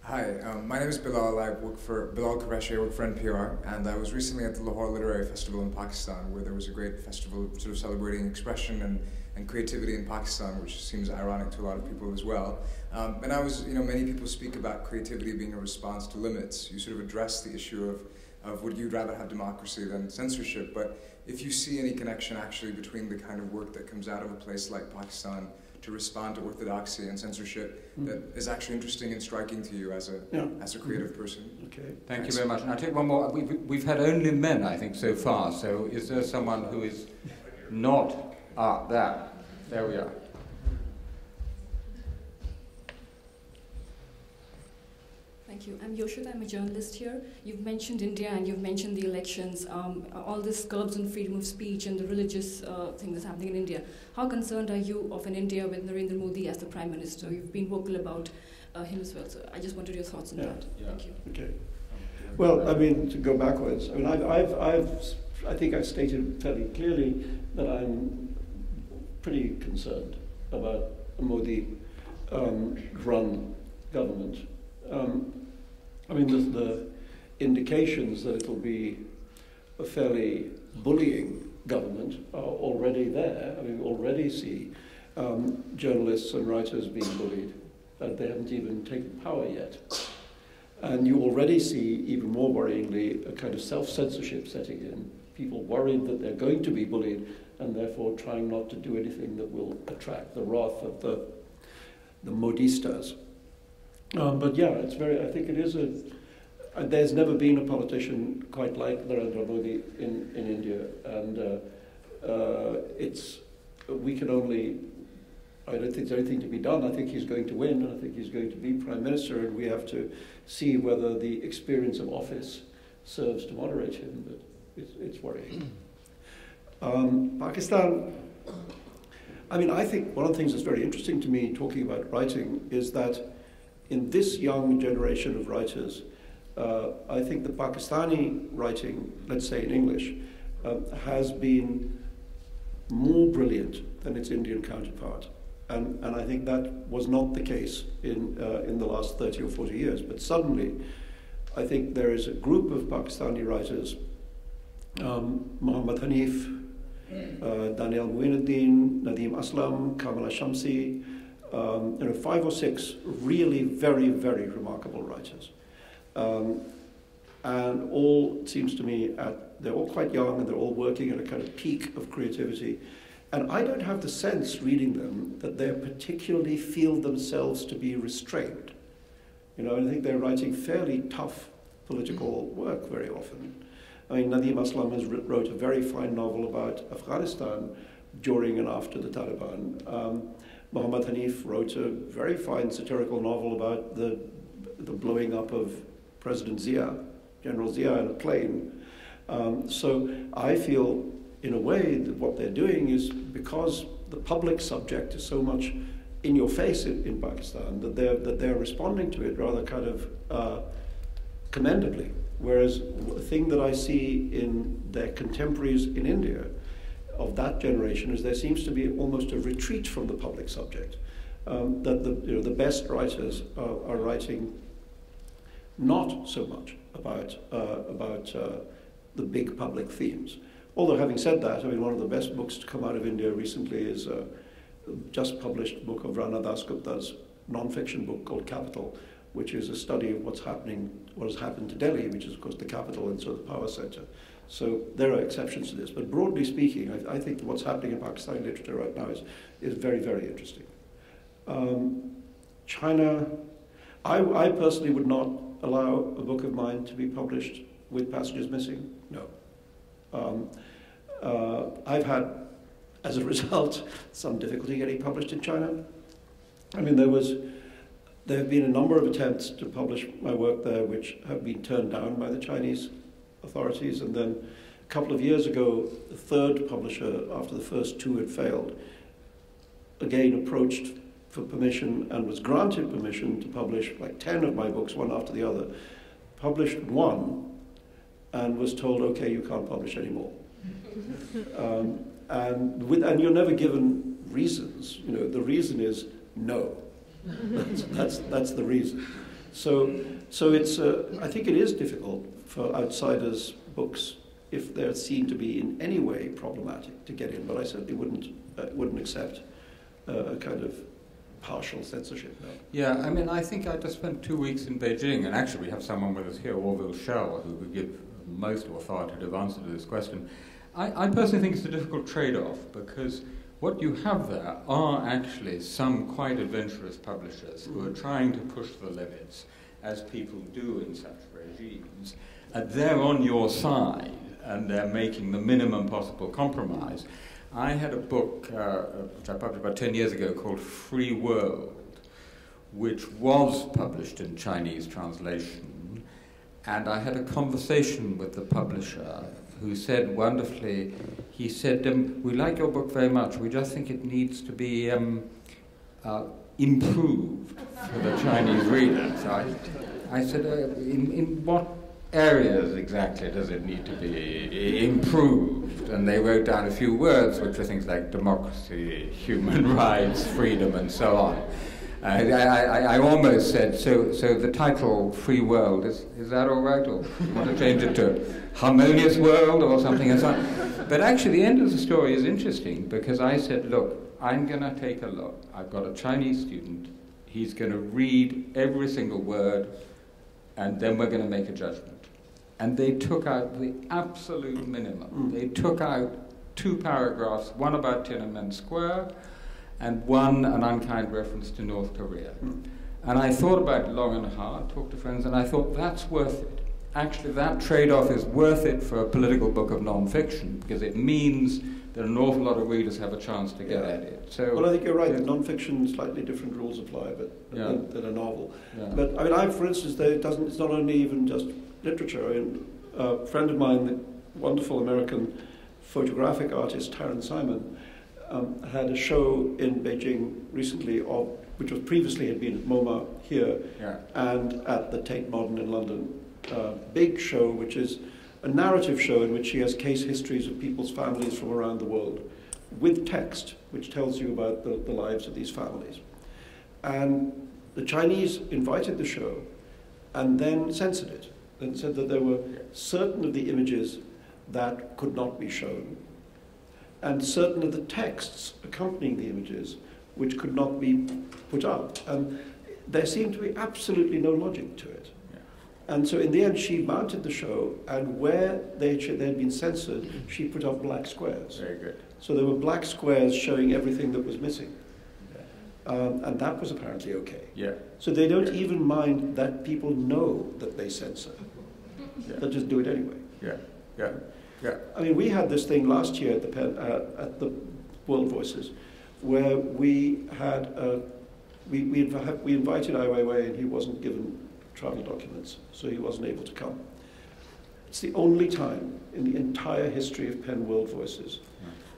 Hi, my name is Bilal. I work for Bilal Qureshi. I work for NPR, and I was recently at the Lahore Literary Festival in Pakistan, where there was a great festival sort of celebrating expression and creativity in Pakistan, which seems ironic to a lot of people as well. And I was, you know, many people speak about creativity being a response to limits. You sort of address the issue of would you rather have democracy than censorship, but if you see any connection actually between the kind of work that comes out of a place like Pakistan to respond to orthodoxy and censorship that is actually interesting and striking to you as a creative person. Okay. Thank you very much. And I'll take one more. We've had only men, I think, so far. So is there someone who is not there? There we are. Thank you. I'm Yoshida. I'm a journalist here. You've mentioned India and you've mentioned the elections, all this curbs on freedom of speech and the religious thing that's happening in India. How concerned are you of an India with Narendra Modi as the Prime Minister? You've been vocal about him as well. So I just wanted your thoughts on that. Yeah. Thank you. Okay. Well, I mean, to go backwards, I mean, I think I've stated fairly clearly that I'm pretty concerned about a Modi-run government. I mean, the indications that it'll be a fairly bullying government are already there. I mean, we already see journalists and writers being bullied, and they haven't even taken power yet. And you already see, even more worryingly, a kind of self-censorship setting in. People worried that they're going to be bullied, and therefore trying not to do anything that will attract the wrath of the Modistas. But yeah, it's very. I think it is there's never been a politician quite like Narendra Modi in India, and we can only. I don't think there's anything to be done. I think he's going to win, and I think he's going to be Prime Minister, and we have to see whether the experience of office serves to moderate him. But it's worrying. Pakistan, I mean, I think one of the things that's very interesting to me talking about writing is that in this young generation of writers, I think the Pakistani writing, let's say in English, has been more brilliant than its Indian counterpart. And I think that was not the case in the last 30 or 40 years. But suddenly, I think there is a group of Pakistani writers, Muhammad Hanif, Daniel Muinuddin, Nadeem Aslam, Kamala Shamsi, 5 or 6 really very, very remarkable writers. And all, it seems to me, they're all quite young and they're all working at a kind of peak of creativity. And I don't have the sense, reading them, that they particularly feel themselves to be restrained. I think they're writing fairly tough political work very often. I mean, Nadeem Aslam wrote a very fine novel about Afghanistan during and after the Taliban. Muhammad Hanif wrote a very fine satirical novel about the blowing up of President Zia, General Zia, in a plane. So I feel, in a way, that what they're doing is, because the public subject is so much in your face in Pakistan, that they're responding to it rather kind of commendably. Whereas the thing that I see in their contemporaries in India of that generation is there seems to be almost a retreat from the public subject. That the best writers are writing not so much about the big public themes. Although, having said that, I mean, one of the best books to come out of India recently is a just published book of Rana Dasgupta's non-fiction book called Capital, which is a study of what has happened to Delhi, which is, of course, the capital and sort of the power center. So there are exceptions to this. But broadly speaking, I think that what's happening in Pakistani literature right now is very, very interesting. China, I personally would not allow a book of mine to be published with passages missing. No. I've had, as a result, some difficulty getting published in China. I mean, there have been a number of attempts to publish my work there which have been turned down by the Chinese authorities, and then a couple of years ago, the third publisher, after the first 2 had failed, again approached for permission and was granted permission to publish like 10 of my books, one after the other, published 1, and was told, okay, you can't publish anymore. And you're never given reasons. The reason is no. That's the reason. So it's I think it is difficult for outsiders' books, if they're seen to be in any way problematic, to get in. But I certainly wouldn't accept a kind of partial censorship. No. Yeah, I mean, I think I just spent 2 weeks in Beijing, and actually we have someone with us here, Orville Schell, who could give most authoritative answer to this question. I personally think it's a difficult trade-off, because what you have there are actually some quite adventurous publishers who are trying to push the limits, as people do in such regimes. And they're on your side, and they're making the minimum possible compromise. I had a book, which I published about 10 years ago, called Free World, which was published in Chinese translation. And I had a conversation with the publisher, who said wonderfully, he said, we like your book very much, we just think it needs to be improved for the Chinese reader. So I said, in what areas exactly does it need to be improved? And they wrote down a few words, which were things like democracy, human rights, freedom, and so on. I almost said, so the title, Free World, is that all right? Or do you want to change it to Harmonious World or something and so on? But actually the end of the story is interesting, because I said, look, I'm going to take a look. I've got a Chinese student. He's going to read every single word, and then we're going to make a judgment. And they took out the absolute minimum. They took out 2 paragraphs, one about Tiananmen Square, and one an unkind reference to North Korea. And I thought about it long and hard, talked to friends, and I thought that's worth it. Actually, that trade-off is worth it for a political book of non-fiction, because it means that an awful lot of readers have a chance to get at it. So, well, I think you're right. In non-fiction, slightly different rules apply than a novel. Yeah. But I mean, for instance, it's not only even just literature. I mean, a friend of mine, the wonderful American photographic artist Taryn Simon had a show in Beijing recently, which was previously had been at MoMA here and at the Tate Modern in London. Big show, which is a narrative show in which she has case histories of people's families from around the world with text, which tells you about the lives of these families. And the Chinese invited the show and then censored it and said that there were certain of the images that could not be shown and certain of the texts accompanying the images which could not be put up. And there seemed to be absolutely no logic to it. And so in the end, she mounted the show, and where they had been censored, she put up black squares. Very good. So there were black squares showing everything that was missing. And that was apparently okay. Yeah. So they don't even mind that people know that they censor. They'll just do it anyway. Yeah, yeah, yeah. I mean, we had this thing last year at the World Voices, where we had we invited Ai Weiwei, and he wasn't given travel documents, so he wasn't able to come. It's the only time in the entire history of Penn World Voices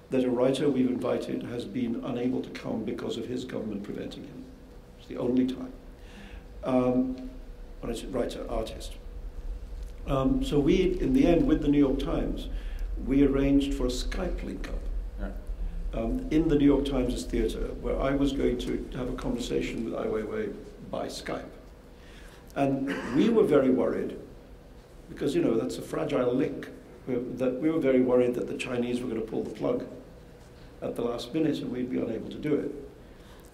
that a writer we've invited has been unable to come because of his government preventing him. It's the only time. When I say writer, artist. So we, in the end, with the New York Times, we arranged for a Skype link-up in the New York Times' theatre, where I was going to have a conversation with Ai Weiwei by Skype. And we were very worried, because, you know, that's a fragile link, that we were very worried that the Chinese were going to pull the plug at the last minute and we'd be unable to do it.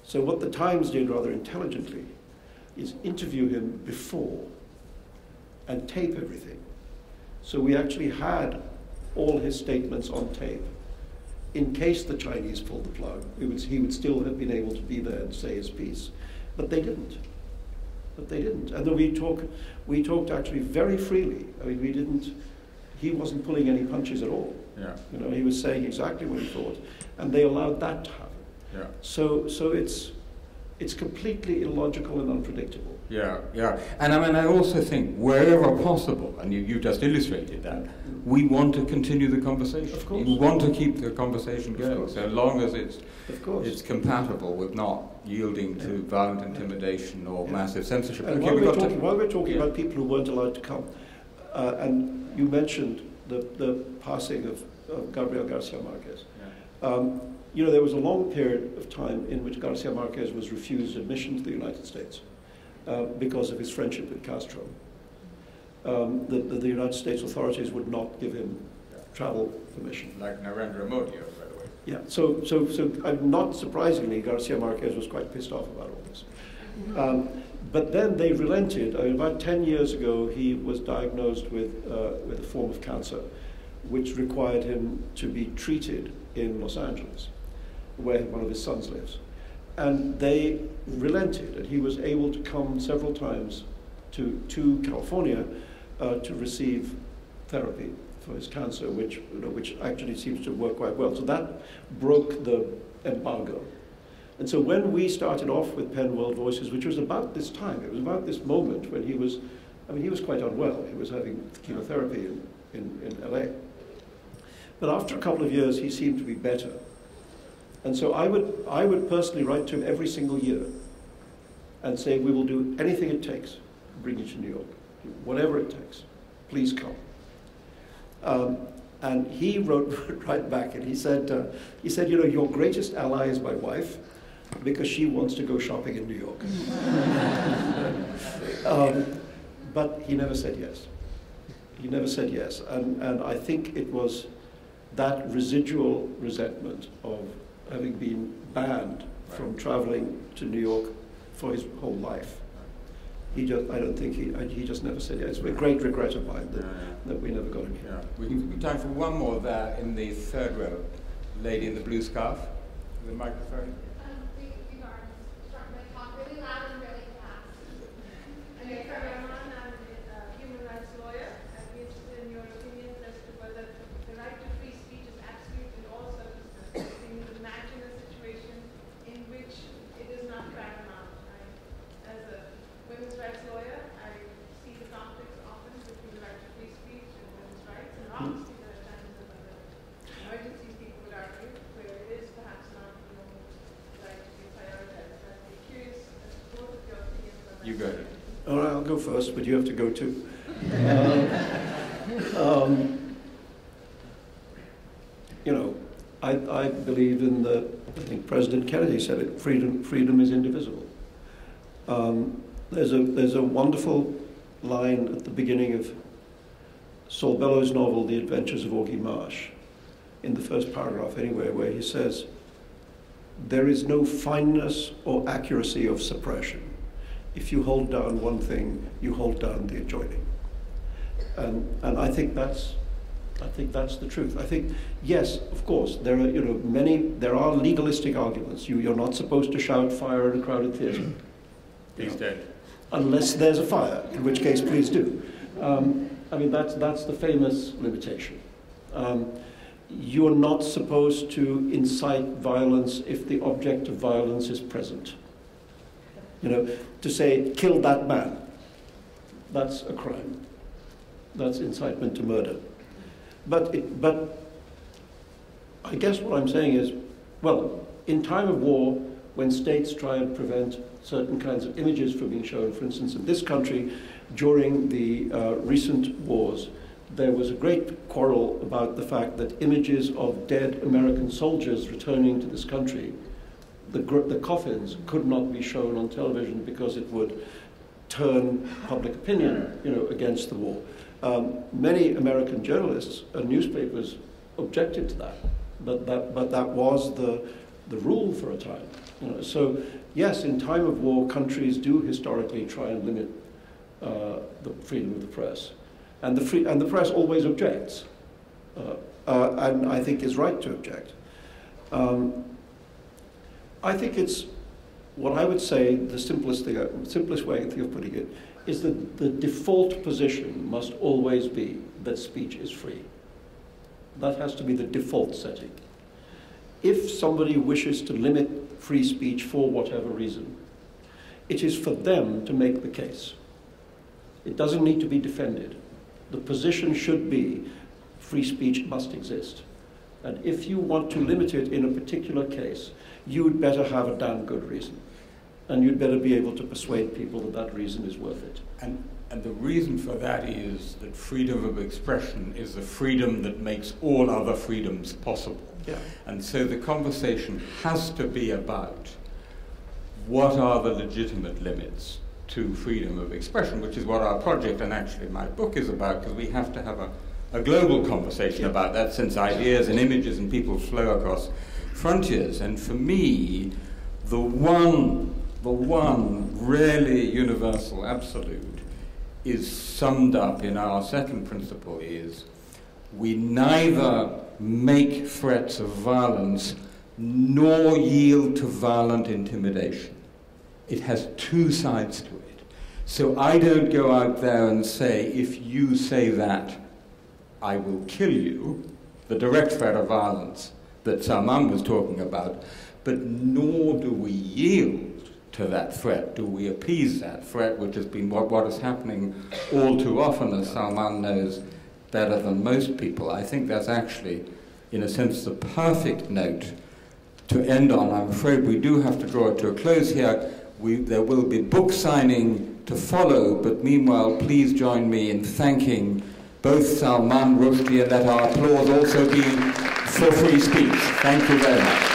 So what the Times did rather intelligently is interview him before and tape everything. So we actually had all his statements on tape. In case the Chinese pulled the plug, he would still have been able to be there and say his piece. But they didn't. And then we talked actually very freely. I mean, he wasn't pulling any punches at all. Yeah. You know, he was saying exactly what he thought, and they allowed that to happen. Yeah. So it's completely illogical and unpredictable. Yeah, yeah. And I mean, I also think wherever possible, and you just illustrated that, we want to continue the conversation. Of course. We want to keep the conversation going, so long as it's compatible with not yielding to violent intimidation or massive censorship. And Okay, while we're talking about people who weren't allowed to come, and you mentioned the passing of Gabriel Garcia Marquez. Yeah. You know, there was a long period of time in which Garcia Marquez was refused admission to the United States because of his friendship with Castro. The United States authorities would not give him travel permission. Like Narendra Modi, by the way. Yeah, so not surprisingly, Garcia Marquez was quite pissed off about all this. But then they relented. I mean, about 10 years ago, he was diagnosed with a form of cancer, which required him to be treated in Los Angeles, where one of his sons lives. And they relented, and he was able to come several times to California to receive therapy for his cancer, which actually seems to work quite well. So that broke the embargo. And so when we started off with Penn World Voices, which was about this time, it was about this moment when he was quite unwell. He was having chemotherapy in LA. But after a couple of years, he seemed to be better. And so I would personally write to him every single year and say, we will do anything it takes to bring you to New York. Whatever it takes, please come. And he wrote right back, and he said, you know, your greatest ally is my wife, because she wants to go shopping in New York. But he never said yes. He never said yes. And I think it was that residual resentment of having been banned from traveling to New York for his whole life. He just never said yes. It's a great regret of mine that we never got him here. Yeah. We can time for one more there in the third row. Lady in the blue scarf. The microphone. Really loud and really fast. I'm a human rights lawyer. I'd be interested in your opinion as to whether the right to free speech is absolute in all circumstances. Can you imagine a situation in which it is not paramount? As a women's rights lawyer, I see the conflicts often between the right to free speech and women's rights, and obviously there are times of other You go ahead. All right, I'll go first, but you have to go too. You know, I believe in I think President Kennedy said it, freedom is indivisible. There's a wonderful line at the beginning of Saul Bellows' novel, The Adventures of Augie Marsh, in the first paragraph anyway, where he says, there is no fineness or accuracy of suppression. If you hold down one thing, you hold down the adjoining. And I think that's the truth. I think, yes, of course, there are legalistic arguments. You're not supposed to shout fire in a crowded theatre. Please don't. Unless there's a fire, in which case, please do. I mean, that's the famous limitation. You're not supposed to incite violence if the object of violence is present. You know, to say, kill that man, that's a crime. That's incitement to murder. But I guess what I'm saying is, well, in time of war, when states try and prevent certain kinds of images from being shown, for instance, in this country, during the recent wars, there was a great quarrel about the fact that images of dead American soldiers returning to this country, the coffins, could not be shown on television because it would turn public opinion, you know, against the war. Many American journalists and newspapers objected to that, but that was the rule for a time. You know, so yes, in time of war, countries do historically try and limit the freedom of the press, and the press always objects, and I think is right to object. I think it's what I would say the simplest way I can think of putting it is that the default position must always be that speech is free. That has to be the default setting. If somebody wishes to limit free speech for whatever reason, it is for them to make the case. It doesn't need to be defended. The position should be free speech must exist. And if you want to limit it in a particular case, you'd better have a damn good reason. And you'd better be able to persuade people that that reason is worth it. And the reason for that is that freedom of expression is the freedom that makes all other freedoms possible. Yeah. And so the conversation has to be about what are the legitimate limits to freedom of expression, which is what our project and actually my book is about, because we have to have a global conversation about that, since ideas and images and people flow across frontiers. And for me, the one really universal absolute is summed up in our second principle is we neither make threats of violence nor yield to violent intimidation. It has two sides to it. So I don't go out there and say, if you say that, I will kill you, the direct threat of violence that Salman was talking about, but nor do we yield to that threat. Do we appease that threat, which has been what is happening all too often, as Salman knows better than most people. I think that's actually, in a sense, the perfect note to end on. I'm afraid we do have to draw it to a close here. There will be book signing to follow, but meanwhile, please join me in thanking both Salman, Rushdie, and let our applause also be for free speech. Thank you very much.